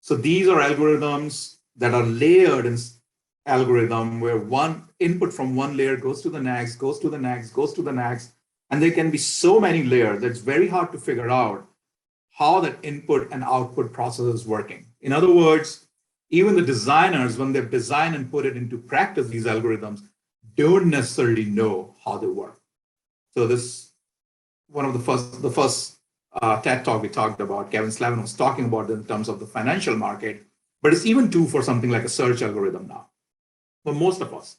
So these are algorithms that are layered in algorithm where one input from one layer goes to the next, goes to the next, goes to the next. And there can be so many layers that it's very hard to figure out how that input and output process is working. In other words, even the designers, when they design and put it into practice, these algorithms don't necessarily know how they work. So this one of the first TED talk we talked about, Kevin Slavin was talking about in terms of the financial market, but it's even true for something like a search algorithm now. For most of us,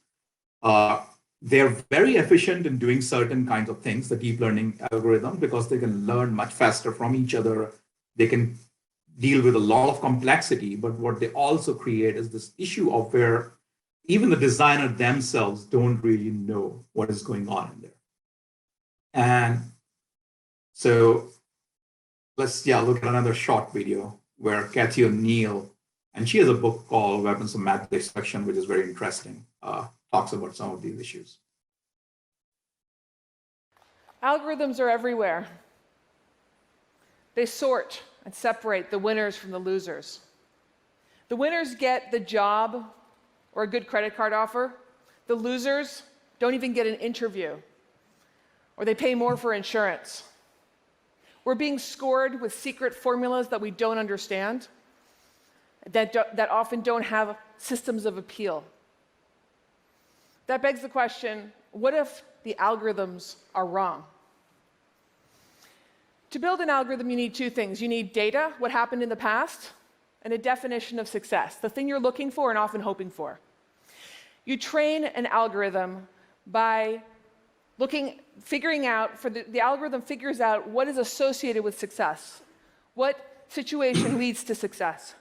they're very efficient in doing certain kinds of things, the deep learning algorithm, because they can learn much faster from each other. They can deal with a lot of complexity, but what they also create is this issue of where even the designer themselves don't really know what is going on in there. And so let's look at another short video where Kathy O'Neill, and she has a book called Weapons of Math Destruction, which is very interesting, talks about some of these issues. Algorithms are everywhere. They sort and separate the winners from the losers. The winners get the job or a good credit card offer. The losers don't even get an interview, or they pay more for insurance. We're being scored with secret formulas that we don't understand, that often don't have systems of appeal. That begs the question, what if the algorithms are wrong? To build an algorithm, you need two things. You need data, what happened in the past, and a definition of success, the thing you're looking for and often hoping for. You train an algorithm by figuring out, the algorithm figures out what is associated with success, what situation leads to success.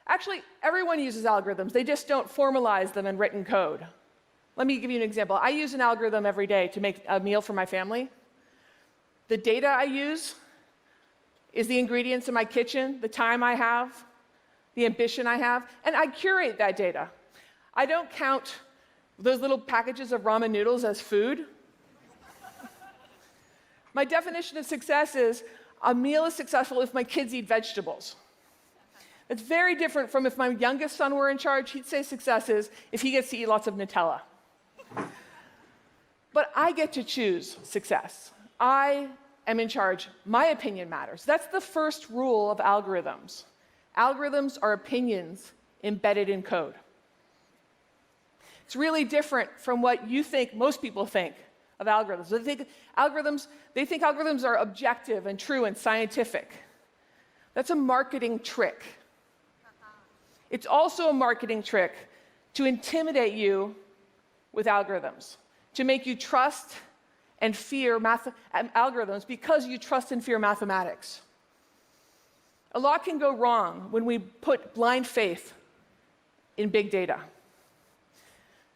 Actually, everyone uses algorithms. They just don't formalize them in written code. Let me give you an example. I use an algorithm every day to make a meal for my family. The data I use is the ingredients in my kitchen, the time I have, the ambition I have, and I curate that data. I don't count those little packages of ramen noodles as food. My definition of success is a meal is successful if my kids eat vegetables. It's very different from if my youngest son were in charge. He'd say success is if he gets to eat lots of Nutella. But I get to choose success. I am in charge. My opinion matters. That's the first rule of algorithms. Algorithms are opinions embedded in code. It's really different from what you think most people think of algorithms. They think algorithms are objective and true and scientific. That's a marketing trick. It's also a marketing trick to intimidate you with algorithms, to make you trust and fear algorithms because you trust and fear mathematics. A lot can go wrong when we put blind faith in big data.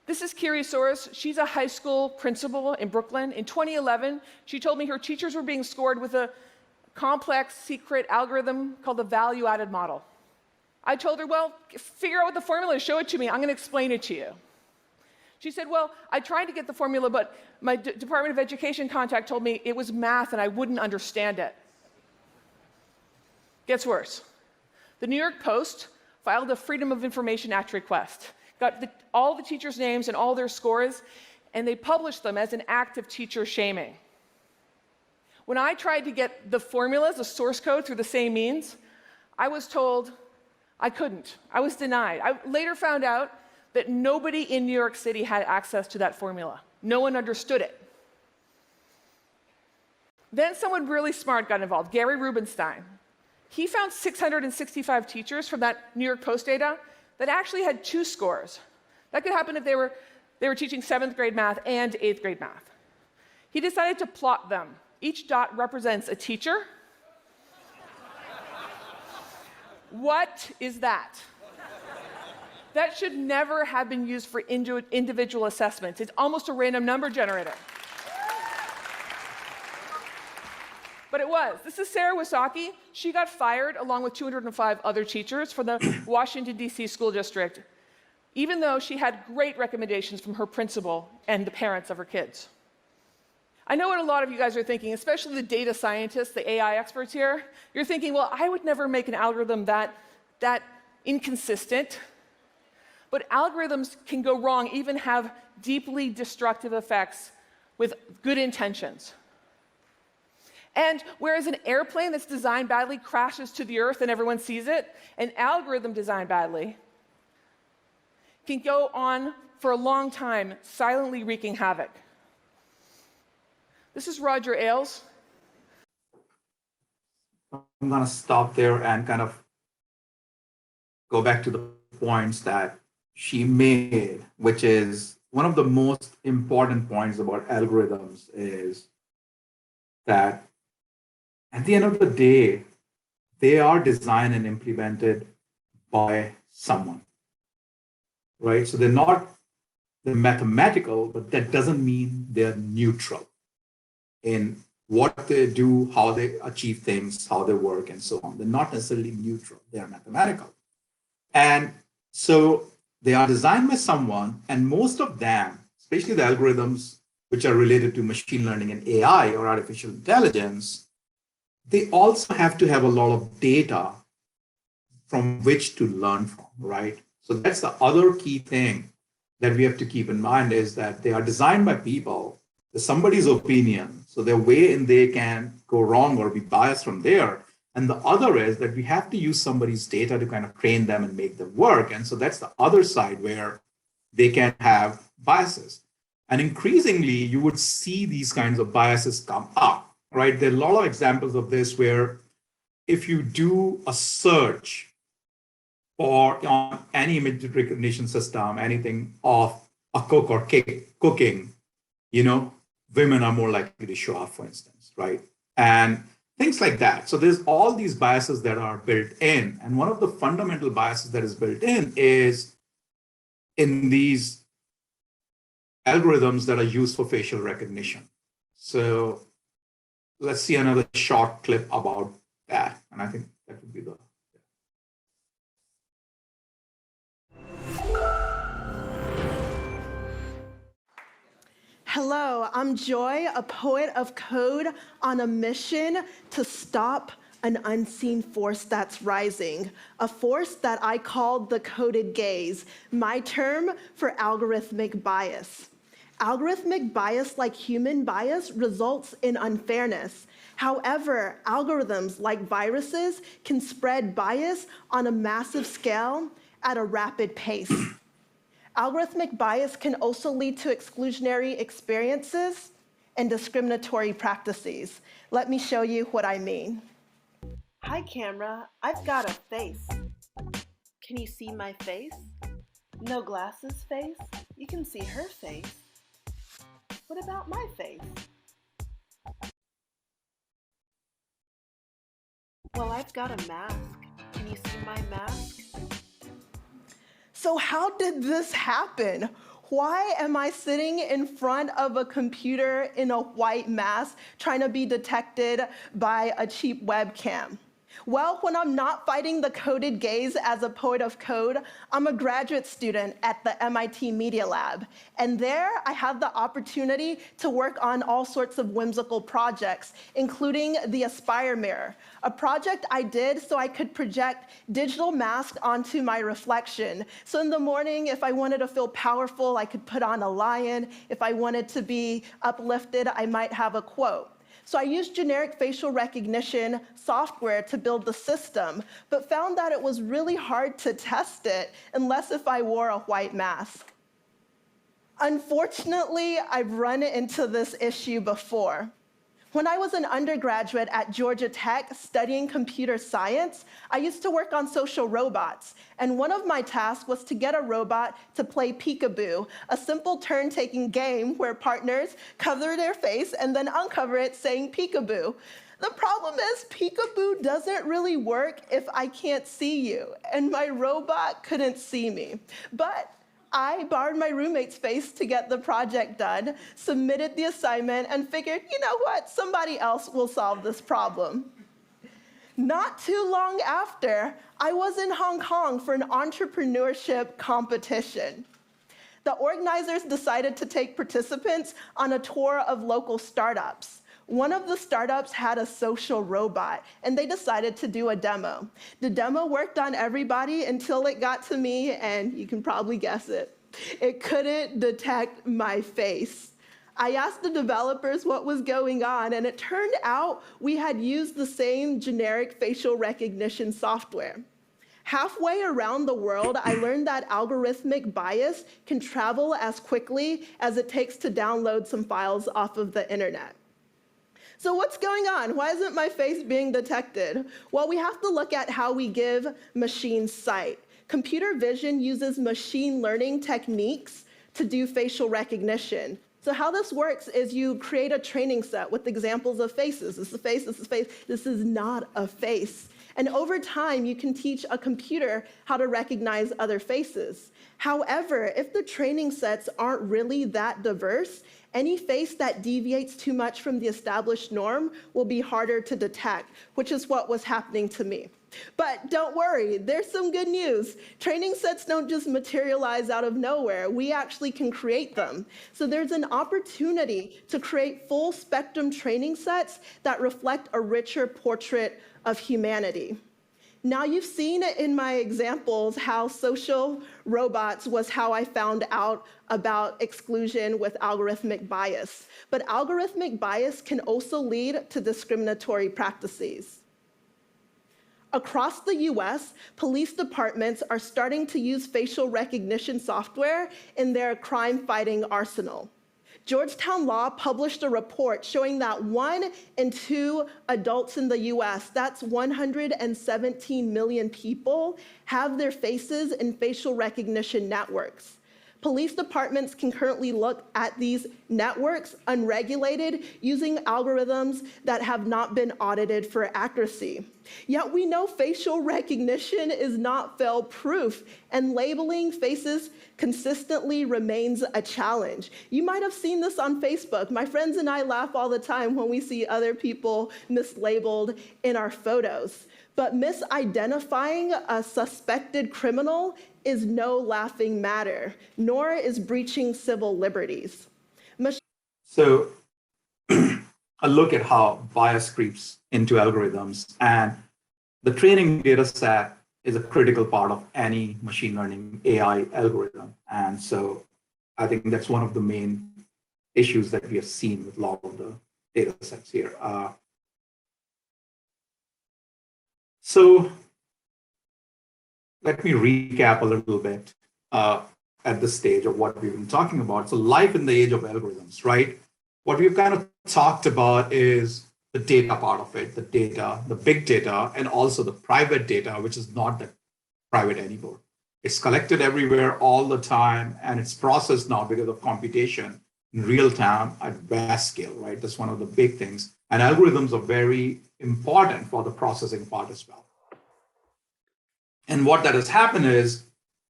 This is Kiri Soros. She's a high school principal in Brooklyn. In 2011, she told me her teachers were being scored with a complex, secret algorithm called the value-added model. I told her, well, figure out what the formula is, show it to me, I'm going to explain it to you. She said, well, I tried to get the formula, but my Department of Education contact told me it was math and I wouldn't understand it. Gets worse. The New York Post filed a Freedom of Information Act request, got all the teachers' names and all their scores, and they published them as an act of teacher shaming. When I tried to get the formulas, the source code, through the same means, I was told I couldn't. I was denied. I later found out that nobody in New York City had access to that formula. No one understood it. Then someone really smart got involved, Gary Rubinstein. He found 665 teachers from that New York Post data that actually had 2 scores. That could happen if they were They were teaching 7th grade math and 8th grade math. He decided to plot them. Each dot represents a teacher. What is that? That should never have been used for individual assessments. It's almost a random number generator. But it was. This is Sarah Wysocki. She got fired along with 205 other teachers from the Washington, D.C. school district, even though she had great recommendations from her principal and the parents of her kids. I know what a lot of you guys are thinking, especially the data scientists, the AI experts here. You're thinking, well, I would never make an algorithm that inconsistent. But algorithms can go wrong, even have deeply destructive effects with good intentions. And whereas an airplane that's designed badly crashes to the earth and everyone sees it, an algorithm designed badly can go on for a long time, silently wreaking havoc. This is Roger Ailes. I'm going to stop there and kind of go back to the points that she made, which is one of the most important points about algorithms is that at the end of the day, they are designed and implemented by someone, right? So they're mathematical, but that doesn't mean they're neutral in what they do, how they achieve things, how they work, and so on. They're not necessarily neutral, they are mathematical. And so they are designed by someone, and most of them, especially the algorithms which are related to machine learning and AI or artificial intelligence, they also have to have a lot of data from which to learn from, right? So that's the other key thing that we have to keep in mind is that they are designed by people, there's somebody's opinion, so their way in they can go wrong or be biased from there. And the other is that we have to use somebody's data to kind of train them and make them work. And so that's the other side where they can have biases. And increasingly, you would see these kinds of biases come up, right? There are a lot of examples of this where if you do a search for on any image recognition system, anything of a cook or cooking, women are more likely to show up, for instance, right? And things like that. So there's all these biases that are built in. And one of the fundamental biases that is built in is in these algorithms that are used for facial recognition. So let's see another short clip about that. And I think that would be the. Hello, I'm Joy, a poet of code on a mission to stop an unseen force that's rising, a force that I called the coded gaze, my term for algorithmic bias. Algorithmic bias, like human bias, results in unfairness. However, algorithms like viruses can spread bias on a massive scale at a rapid pace. Algorithmic bias can also lead to exclusionary experiences and discriminatory practices. Let me show you what I mean. Hi, camera. I've got a face. Can you see my face? No glasses face? You can see her face. What about my face? Well, I've got a mask. Can you see my mask? So how did this happen? Why am I sitting in front of a computer in a white mask trying to be detected by a cheap webcam? Well, when I'm not fighting the coded gaze as a poet of code, I'm a graduate student at the MIT Media Lab. And there I have the opportunity to work on all sorts of whimsical projects, including the Aspire Mirror, a project I did so I could project digital masks onto my reflection. So in the morning, if I wanted to feel powerful, I could put on a lion. If I wanted to be uplifted, I might have a quote. So I used generic facial recognition software to build the system, but found that it was really hard to test it unless if I wore a white mask. Unfortunately, I've run into this issue before. When I was an undergraduate at Georgia Tech studying computer science, I used to work on social robots. And one of my tasks was to get a robot to play peekaboo, a simple turn-taking game where partners cover their face and then uncover it saying peekaboo. The problem is peekaboo doesn't really work if I can't see you, and my robot couldn't see me. But I borrowed my roommate's face to get the project done, submitted the assignment, and figured, you know what, somebody else will solve this problem. Not too long after, I was in Hong Kong for an entrepreneurship competition. The organizers decided to take participants on a tour of local startups. One of the startups had a social robot, and they decided to do a demo. The demo worked on everybody until it got to me, and you can probably guess it. It couldn't detect my face. I asked the developers what was going on, and it turned out we had used the same generic facial recognition software. Halfway around the world, I learned that algorithmic bias can travel as quickly as it takes to download some files off of the internet. So what's going on? Why isn't my face being detected? Well, we have to look at how we give machines sight. Computer vision uses machine learning techniques to do facial recognition. So how this works is you create a training set with examples of faces. This is a face, this is a face, this is not a face. And over time, you can teach a computer how to recognize other faces. However, if the training sets aren't really that diverse, any face that deviates too much from the established norm will be harder to detect, which is what was happening to me. But don't worry, there's some good news. Training sets don't just materialize out of nowhere. We actually can create them. So there's an opportunity to create full spectrum training sets that reflect a richer portrait of humanity. Now you've seen in my examples how social robots was how I found out about exclusion with algorithmic bias. But algorithmic bias can also lead to discriminatory practices. Across the US, police departments are starting to use facial recognition software in their crime-fighting arsenal. Georgetown Law published a report showing that 1 in 2 adults in the US, that's 117 million people, have their faces in facial recognition networks. Police departments can currently look at these networks unregulated using algorithms that have not been audited for accuracy. Yet we know facial recognition is not fail-proof, and labeling faces consistently remains a challenge. You might have seen this on Facebook. My friends and I laugh all the time when we see other people mislabeled in our photos. But misidentifying a suspected criminal is no laughing matter, nor is breaching civil liberties. So a look at how bias creeps into algorithms, and the training data set is a critical part of any machine learning AI algorithm. And so I think that's one of the main issues that we have seen with a lot of the data sets here. So let me recap a little bit at this stage of what we've been talking about. So life in the age of algorithms, right? What we've kind of talked about is the data part of it, the data, the big data, and also the private data, which is not that private anymore. It's collected everywhere all the time, and it's processed now because of computation in real time at vast scale, right? That's one of the big things. And algorithms are very important for the processing part as well. And what that has happened is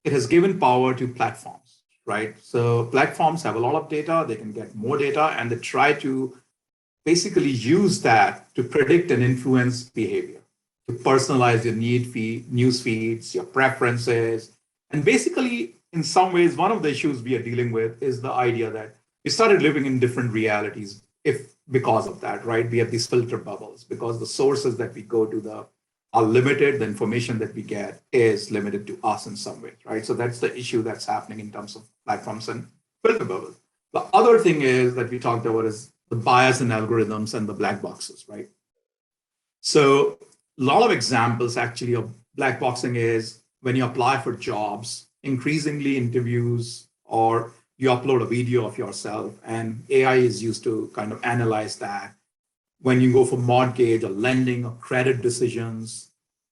it has given power to platforms, right? So platforms have a lot of data, they can get more data, and they try to basically use that to predict and influence behavior, to personalize your news feeds, your preferences. And basically, in some ways, one of the issues we are dealing with is the idea that we started living in different realities because of that, right? We have these filter bubbles because the sources that we go to are limited. The information that we get is limited to us in some ways, right? So that's the issue that's happening in terms of platforms and filter bubbles. The other thing is that we talked about is the bias in algorithms and the black boxes, right? So a lot of examples actually of black boxing is when you apply for jobs, increasingly interviews, or you upload a video of yourself and AI is used to kind of analyze that. when you go for mortgage or lending or credit decisions,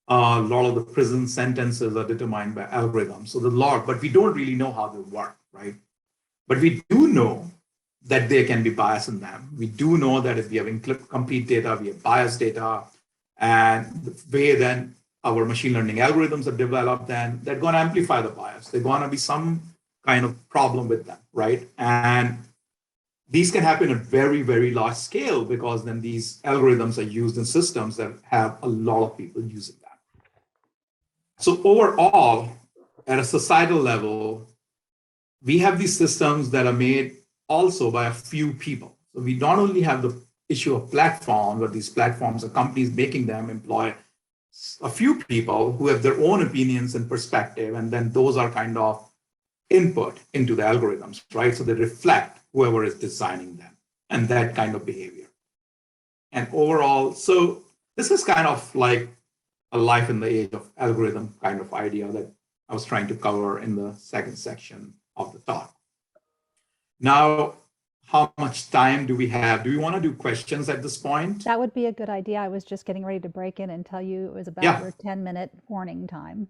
a lot of the prison sentences are determined by algorithms. So the law, but we don't really know how they work, right? But we do know that there can be bias in them. We do know that if we have incomplete data, we have biased data, and the way then our machine learning algorithms are developed, then they're going to amplify the bias. There's going to be some kind of problem with them, right? And these can happen at very, very large scale because then these algorithms are used in systems that have a lot of people using them. So overall, at a societal level, we have these systems that are made also by a few people. So we not only have the issue of platforms, but these platforms are companies making them employ a few people who have their own opinions and perspective, and then those are kind of input into the algorithms, right? So they reflect whoever is designing them and that kind of behavior. And overall, so this is kind of like a life in the age of algorithm kind of idea that I was trying to cover in the second section of the talk. Now, how much time do we have? Do we want to do questions at this point? That would be a good idea. I was just getting ready to break in and tell you it was about your 10-minute warning time.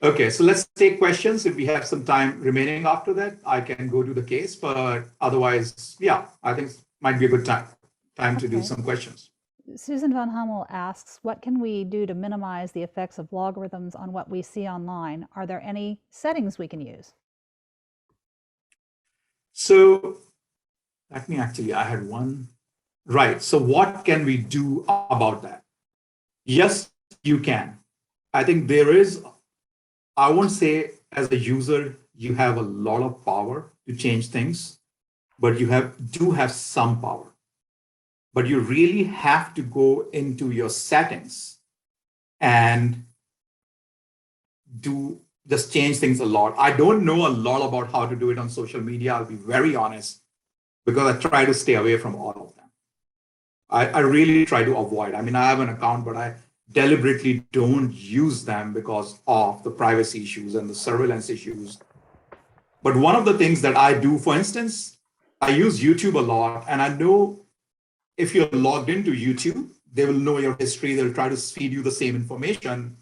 Okay, so let's take questions. If we have some time remaining after that, I can go to the case, but otherwise, yeah, I think it might be a good time to do some questions. Susan von Hummel asks, what can we do to minimize the effects of logarithms on what we see online? Are there any settings we can use? So let me I had one. Right, so what can we do about that? Yes, you can. I think there is, I won't say as a user, you have a lot of power to change things, but you do have some power. But you really have to go into your settings and just change things a lot. I don't know a lot about how to do it on social media, I'll be very honest, because I try to stay away from all of them. I really try to avoid. I mean, I have an account, but I deliberately don't use them because of the privacy issues and the surveillance issues. But one of the things that I do, for instance, I use YouTube a lot, and I know if you're logged into YouTube, they will know your history, they'll try to feed you the same information,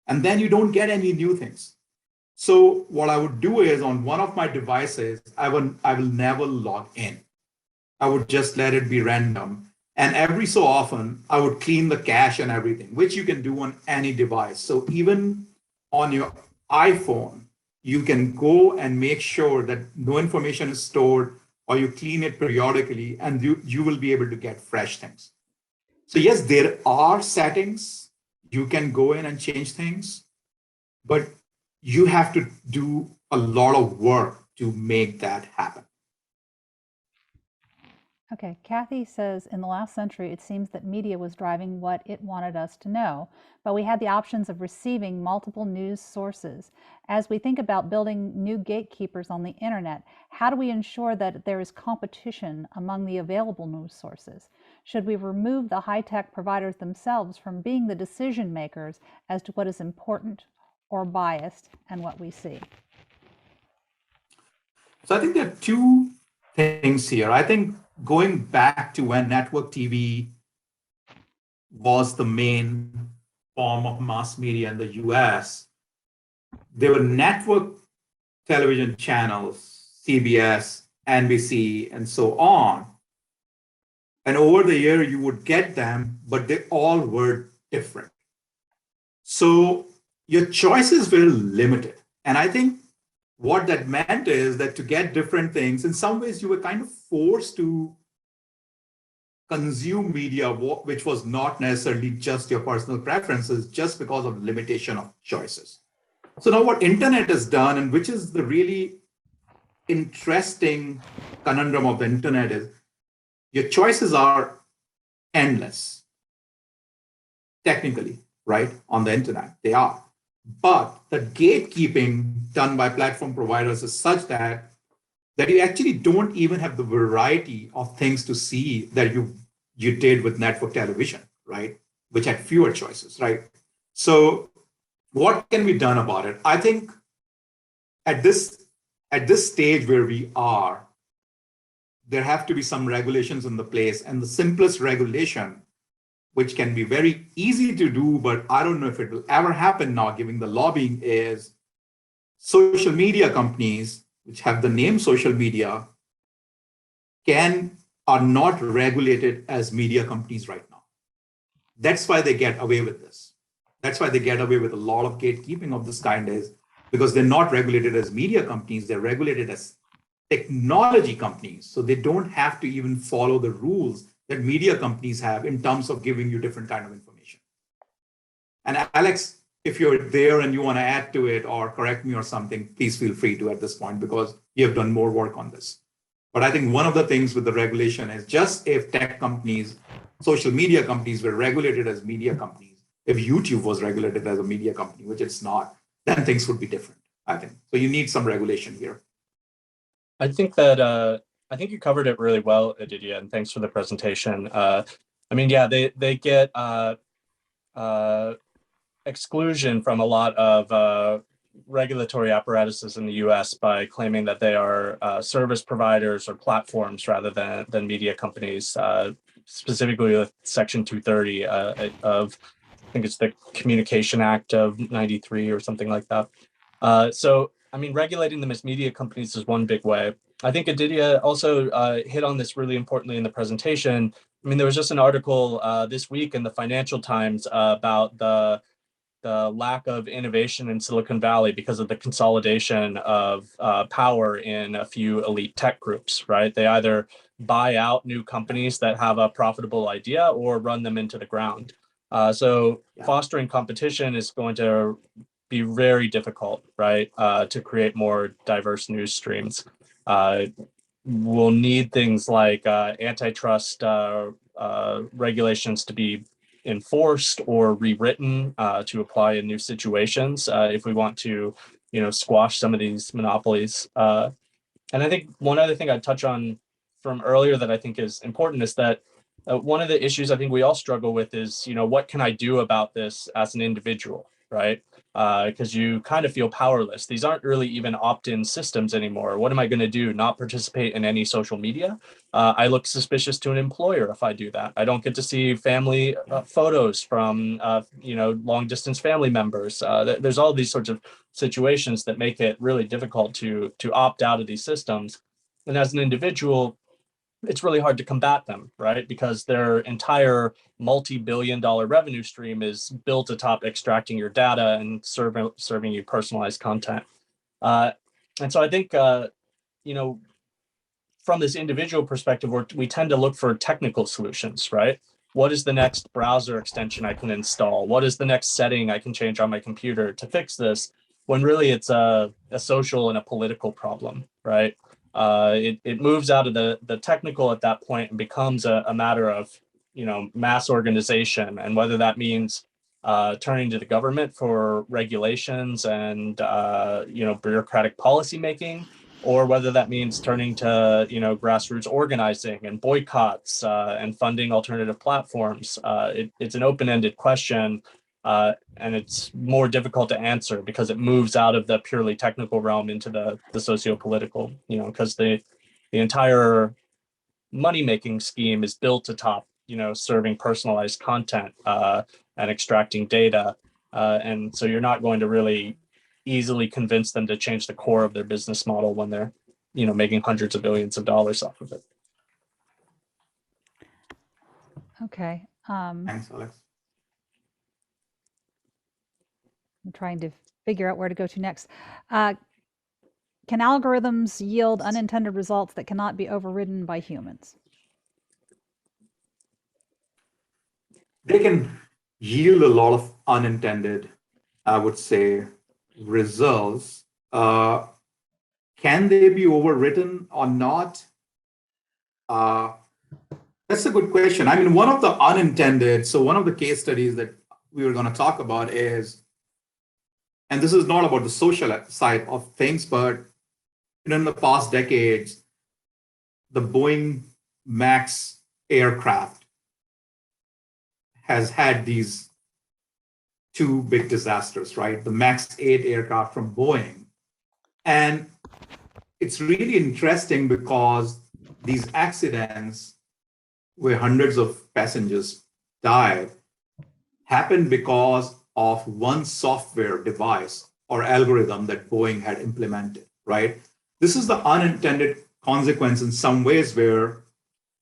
and then you don't get any new things. So what I would do is on one of my devices, I will never log in. I would just let it be random. And every so often, I would clean the cache and everything, which you can do on any device. So even on your iPhone, you can go and make sure that no information is stored, or you clean it periodically, and you will be able to get fresh things. So yes, there are settings. You can go in and change things, but you have to do a lot of work to make that happen. Okay, Kathy says, in the last century, it seems that media was driving what it wanted us to know, but we had the options of receiving multiple news sources. As we think about building new gatekeepers on the internet, how do we ensure that there is competition among the available news sources? Should we remove the high-tech providers themselves from being the decision makers as to what is important or biased and what we see? So I think there are two things here. I think going back to when network TV was the main form of mass media in the US, there were network television channels, CBS, NBC, and so on. And over the year, you would get them, but they all were different. So your choices were limited. And I think what that meant is that to get different things, in some ways, you were kind of forced to consume media, which was not necessarily just your personal preferences, just because of limitation of choices. So now what internet has done, and which is the really interesting conundrum of the internet, is your choices are endless, technically, right? On the internet, they are. But the gatekeeping done by platform providers is such that you actually don't even have the variety of things to see that you did with network television, right? Which had fewer choices, right? So what can be done about it? I think at this stage where we are, there have to be some regulations in the place. And the simplest regulation, which can be very easy to do, but I don't know if it will ever happen now, given the lobbying, is social media companies, which have the name social media, are not regulated as media companies right now. That's why they get away with this. That's why they get away with a lot of gatekeeping of this kind, is because they're not regulated as media companies, they're regulated as technology companies. So they don't have to even follow the rules that media companies have in terms of giving you different kind of information. And Alex, if you're there and you want to add to it or correct me or something, please feel free to at this point, because you have done more work on this. But I think one of the things with the regulation is, just if tech companies, social media companies were regulated as media companies, if YouTube was regulated as a media company, which it's not, then things would be different, I think. So you need some regulation here. I think that I think you covered it really well, Aditya, and thanks for the presentation. I mean, yeah, they get exclusion from a lot of regulatory apparatuses in the U.S. by claiming that they are service providers or platforms rather than media companies. Specifically with Section 230 of, I think it's the Communication Act of '93 or something like that. So, I mean, regulating them as media companies is one big way. I think Aditya also hit on this really importantly in the presentation. I mean, there was just an article this week in the Financial Times about the lack of innovation in Silicon Valley because of the consolidation of power in a few elite tech groups, right? They either buy out new companies that have a profitable idea or run them into the ground. So fostering competition is going to be very difficult, right? To create more diverse news streams. We'll need things like antitrust regulations to be enforced or rewritten to apply in new situations if we want to, squash some of these monopolies. And I think one other thing I'd touch on from earlier that I think is important is that one of the issues I think we all struggle with is, what can I do about this as an individual, right? Because you kind of feel powerless. These aren't really even opt-in systems anymore. What am I going to do? Not participate in any social media? I look suspicious to an employer if I do that. I don't get to see family photos from, long distance family members. There's all these sorts of situations that make it really difficult to opt out of these systems. And as an individual, it's really hard to combat them, right? Because their entire multi-billion-dollar revenue stream is built atop extracting your data and serving you personalized content. And so I think, from this individual perspective, we tend to look for technical solutions, right? What is the next browser extension I can install? What is the next setting I can change on my computer to fix this? When really it's a social and a political problem, right? It moves out of the technical at that point and becomes a matter of, mass organization, and whether that means turning to the government for regulations and, bureaucratic policymaking, or whether that means turning to, grassroots organizing and boycotts and funding alternative platforms. It's an open-ended question, and it's more difficult to answer because it moves out of the purely technical realm into the socio-political, because the entire money-making scheme is built atop, serving personalized content and extracting data. And so you're not going to really easily convince them to change the core of their business model when they're, making hundreds of billions of dollars off of it. Okay. Thanks, Alex. I'm trying to figure out where to go to next. Can algorithms yield unintended results that cannot be overridden by humans? They can yield a lot of unintended, I would say, results. Can they be overwritten or not? That's a good question. I mean, one of the case studies that we were going to talk about is, and this is not about the social side of things, but in the past decades, the Boeing MAX aircraft has had these two big disasters, right? The MAX 8 aircraft from Boeing. And it's really interesting because these accidents where hundreds of passengers died happened because of one software device or algorithm that Boeing had implemented, right? This is the unintended consequence in some ways, where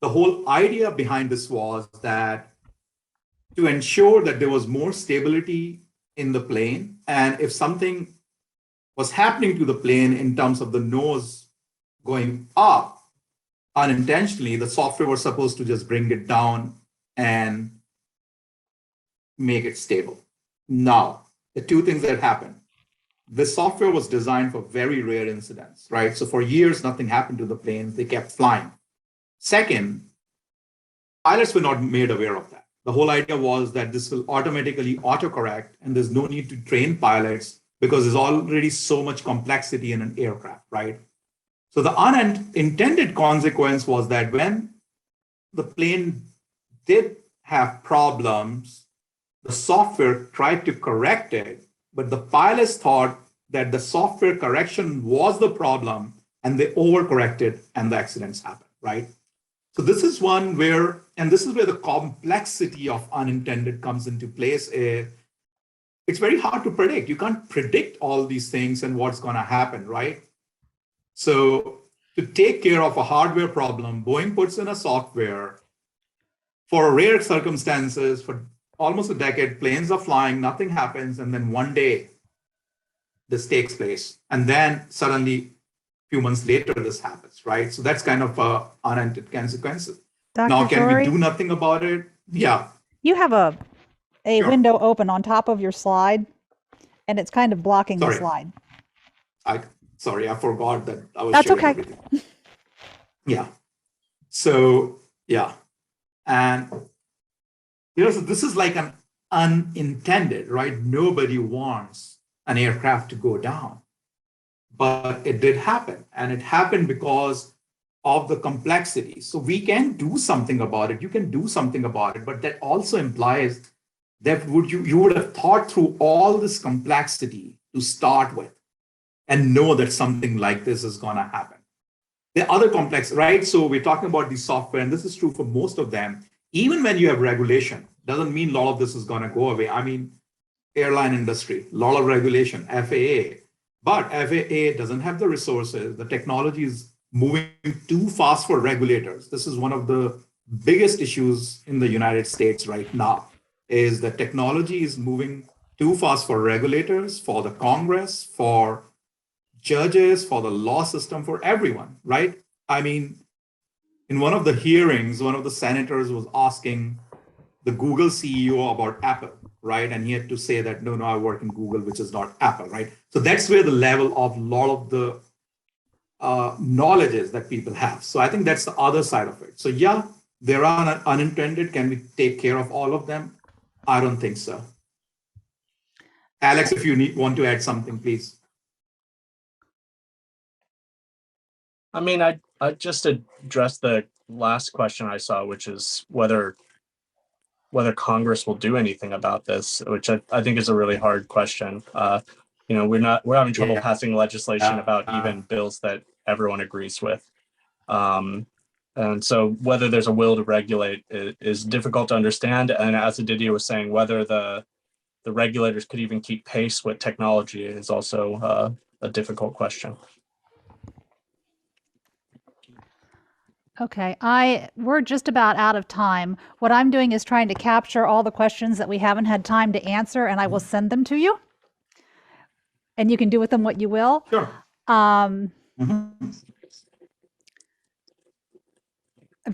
the whole idea behind this was that to ensure that there was more stability in the plane, and if something was happening to the plane in terms of the nose going up unintentionally, the software was supposed to just bring it down and make it stable. Now, the two things that happened. The software was designed for very rare incidents, right? So for years, nothing happened to the planes. They kept flying. Second, pilots were not made aware of that. The whole idea was that this will automatically autocorrect and there's no need to train pilots because there's already so much complexity in an aircraft, right? So the unintended consequence was that when the plane did have problems, the software tried to correct it, but the pilots thought that the software correction was the problem and they overcorrected and the accidents happened, right? So this is one where, and this is where the complexity of unintended comes into place. It's very hard to predict. You can't predict all these things and what's going to happen, right? So to take care of a hardware problem, Boeing puts in a software for rare circumstances. For almost a decade, planes are flying, nothing happens, and then one day this takes place, and then suddenly a few months later this happens, right? So that's kind of unintended consequences. Dr. Now, can Johri, we do nothing about it? Yeah. you have a Sure. window open on top of your slide, and it's kind of blocking the Sorry. slide. Sorry, I forgot that I was That's sharing okay. everything. Yeah. So yeah, and so this is like an unintended, right? Nobody wants an aircraft to go down, but it did happen, and it happened because of the complexity. So we can do something about it. You can do something about it, but that also implies that you would have thought through all this complexity to start with and know that something like this is going to happen. The other complex, right? So we're talking about the software, and this is true for most of them. Even when you have regulation, doesn't mean a lot of this is going to go away. I mean, airline industry, a lot of regulation, FAA, but FAA doesn't have the resources. The technology is moving too fast for regulators. This is one of the biggest issues in the United States right now, is that technology is moving too fast for regulators, for the Congress, for judges, for the law system, for everyone, right? I mean, in one of the hearings, one of the senators was asking the Google CEO about Apple, right? And he had to say that, no, I work in Google, which is not Apple, right? So that's where the level of a lot of the knowledge is that people have. So I think that's the other side of it. So yeah, there are unintended. Can we take care of all of them? I don't think so. Alex, if you want to add something, please. I mean, I just addressed the last question I saw, which is whether Congress will do anything about this, which I think is a really hard question. We're having trouble passing legislation about even bills that everyone agrees with. And so whether there's a will to regulate is difficult to understand. And as Aditya was saying, whether the regulators could even keep pace with technology is also a difficult question. Okay, we're just about out of time. What I'm doing is trying to capture all the questions that we haven't had time to answer, and I will send them to you. And you can do with them what you will. Sure. I'm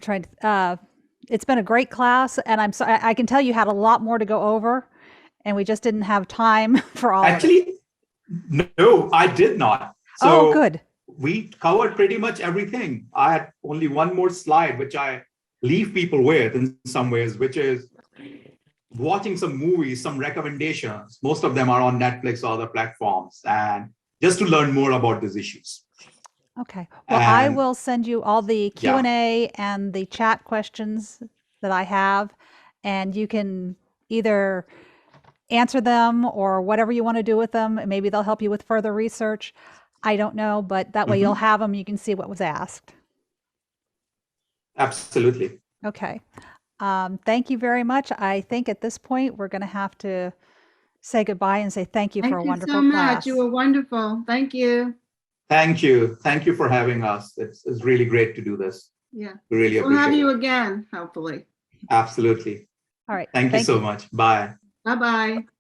trying to, it's been a great class, and I'm sorry, I can tell you had a lot more to go over, and we just didn't have time for all of it. Actually, no, I did not. So oh, good. We covered pretty much everything. I had only one more slide, which I leave people with in some ways, which is watching some movies, some recommendations. Most of them are on Netflix or other platforms, and just to learn more about these issues. Okay. Well, I will send you all the Q&A and the chat questions that I have, and you can either answer them or whatever you want to do with them. Maybe they'll help you with further research. I don't know, but that way you'll have them. You can see what was asked. Absolutely. Okay. Thank you very much. I think at this point, we're going to have to say goodbye and say thank you for a Thank you wonderful so much. class. You were wonderful. Thank you. Thank you. Thank you for having us. It's really great to do this. Yeah. We really We'll have appreciate you it. again, hopefully. Absolutely. All right. Thank you so much. Bye. Bye-bye.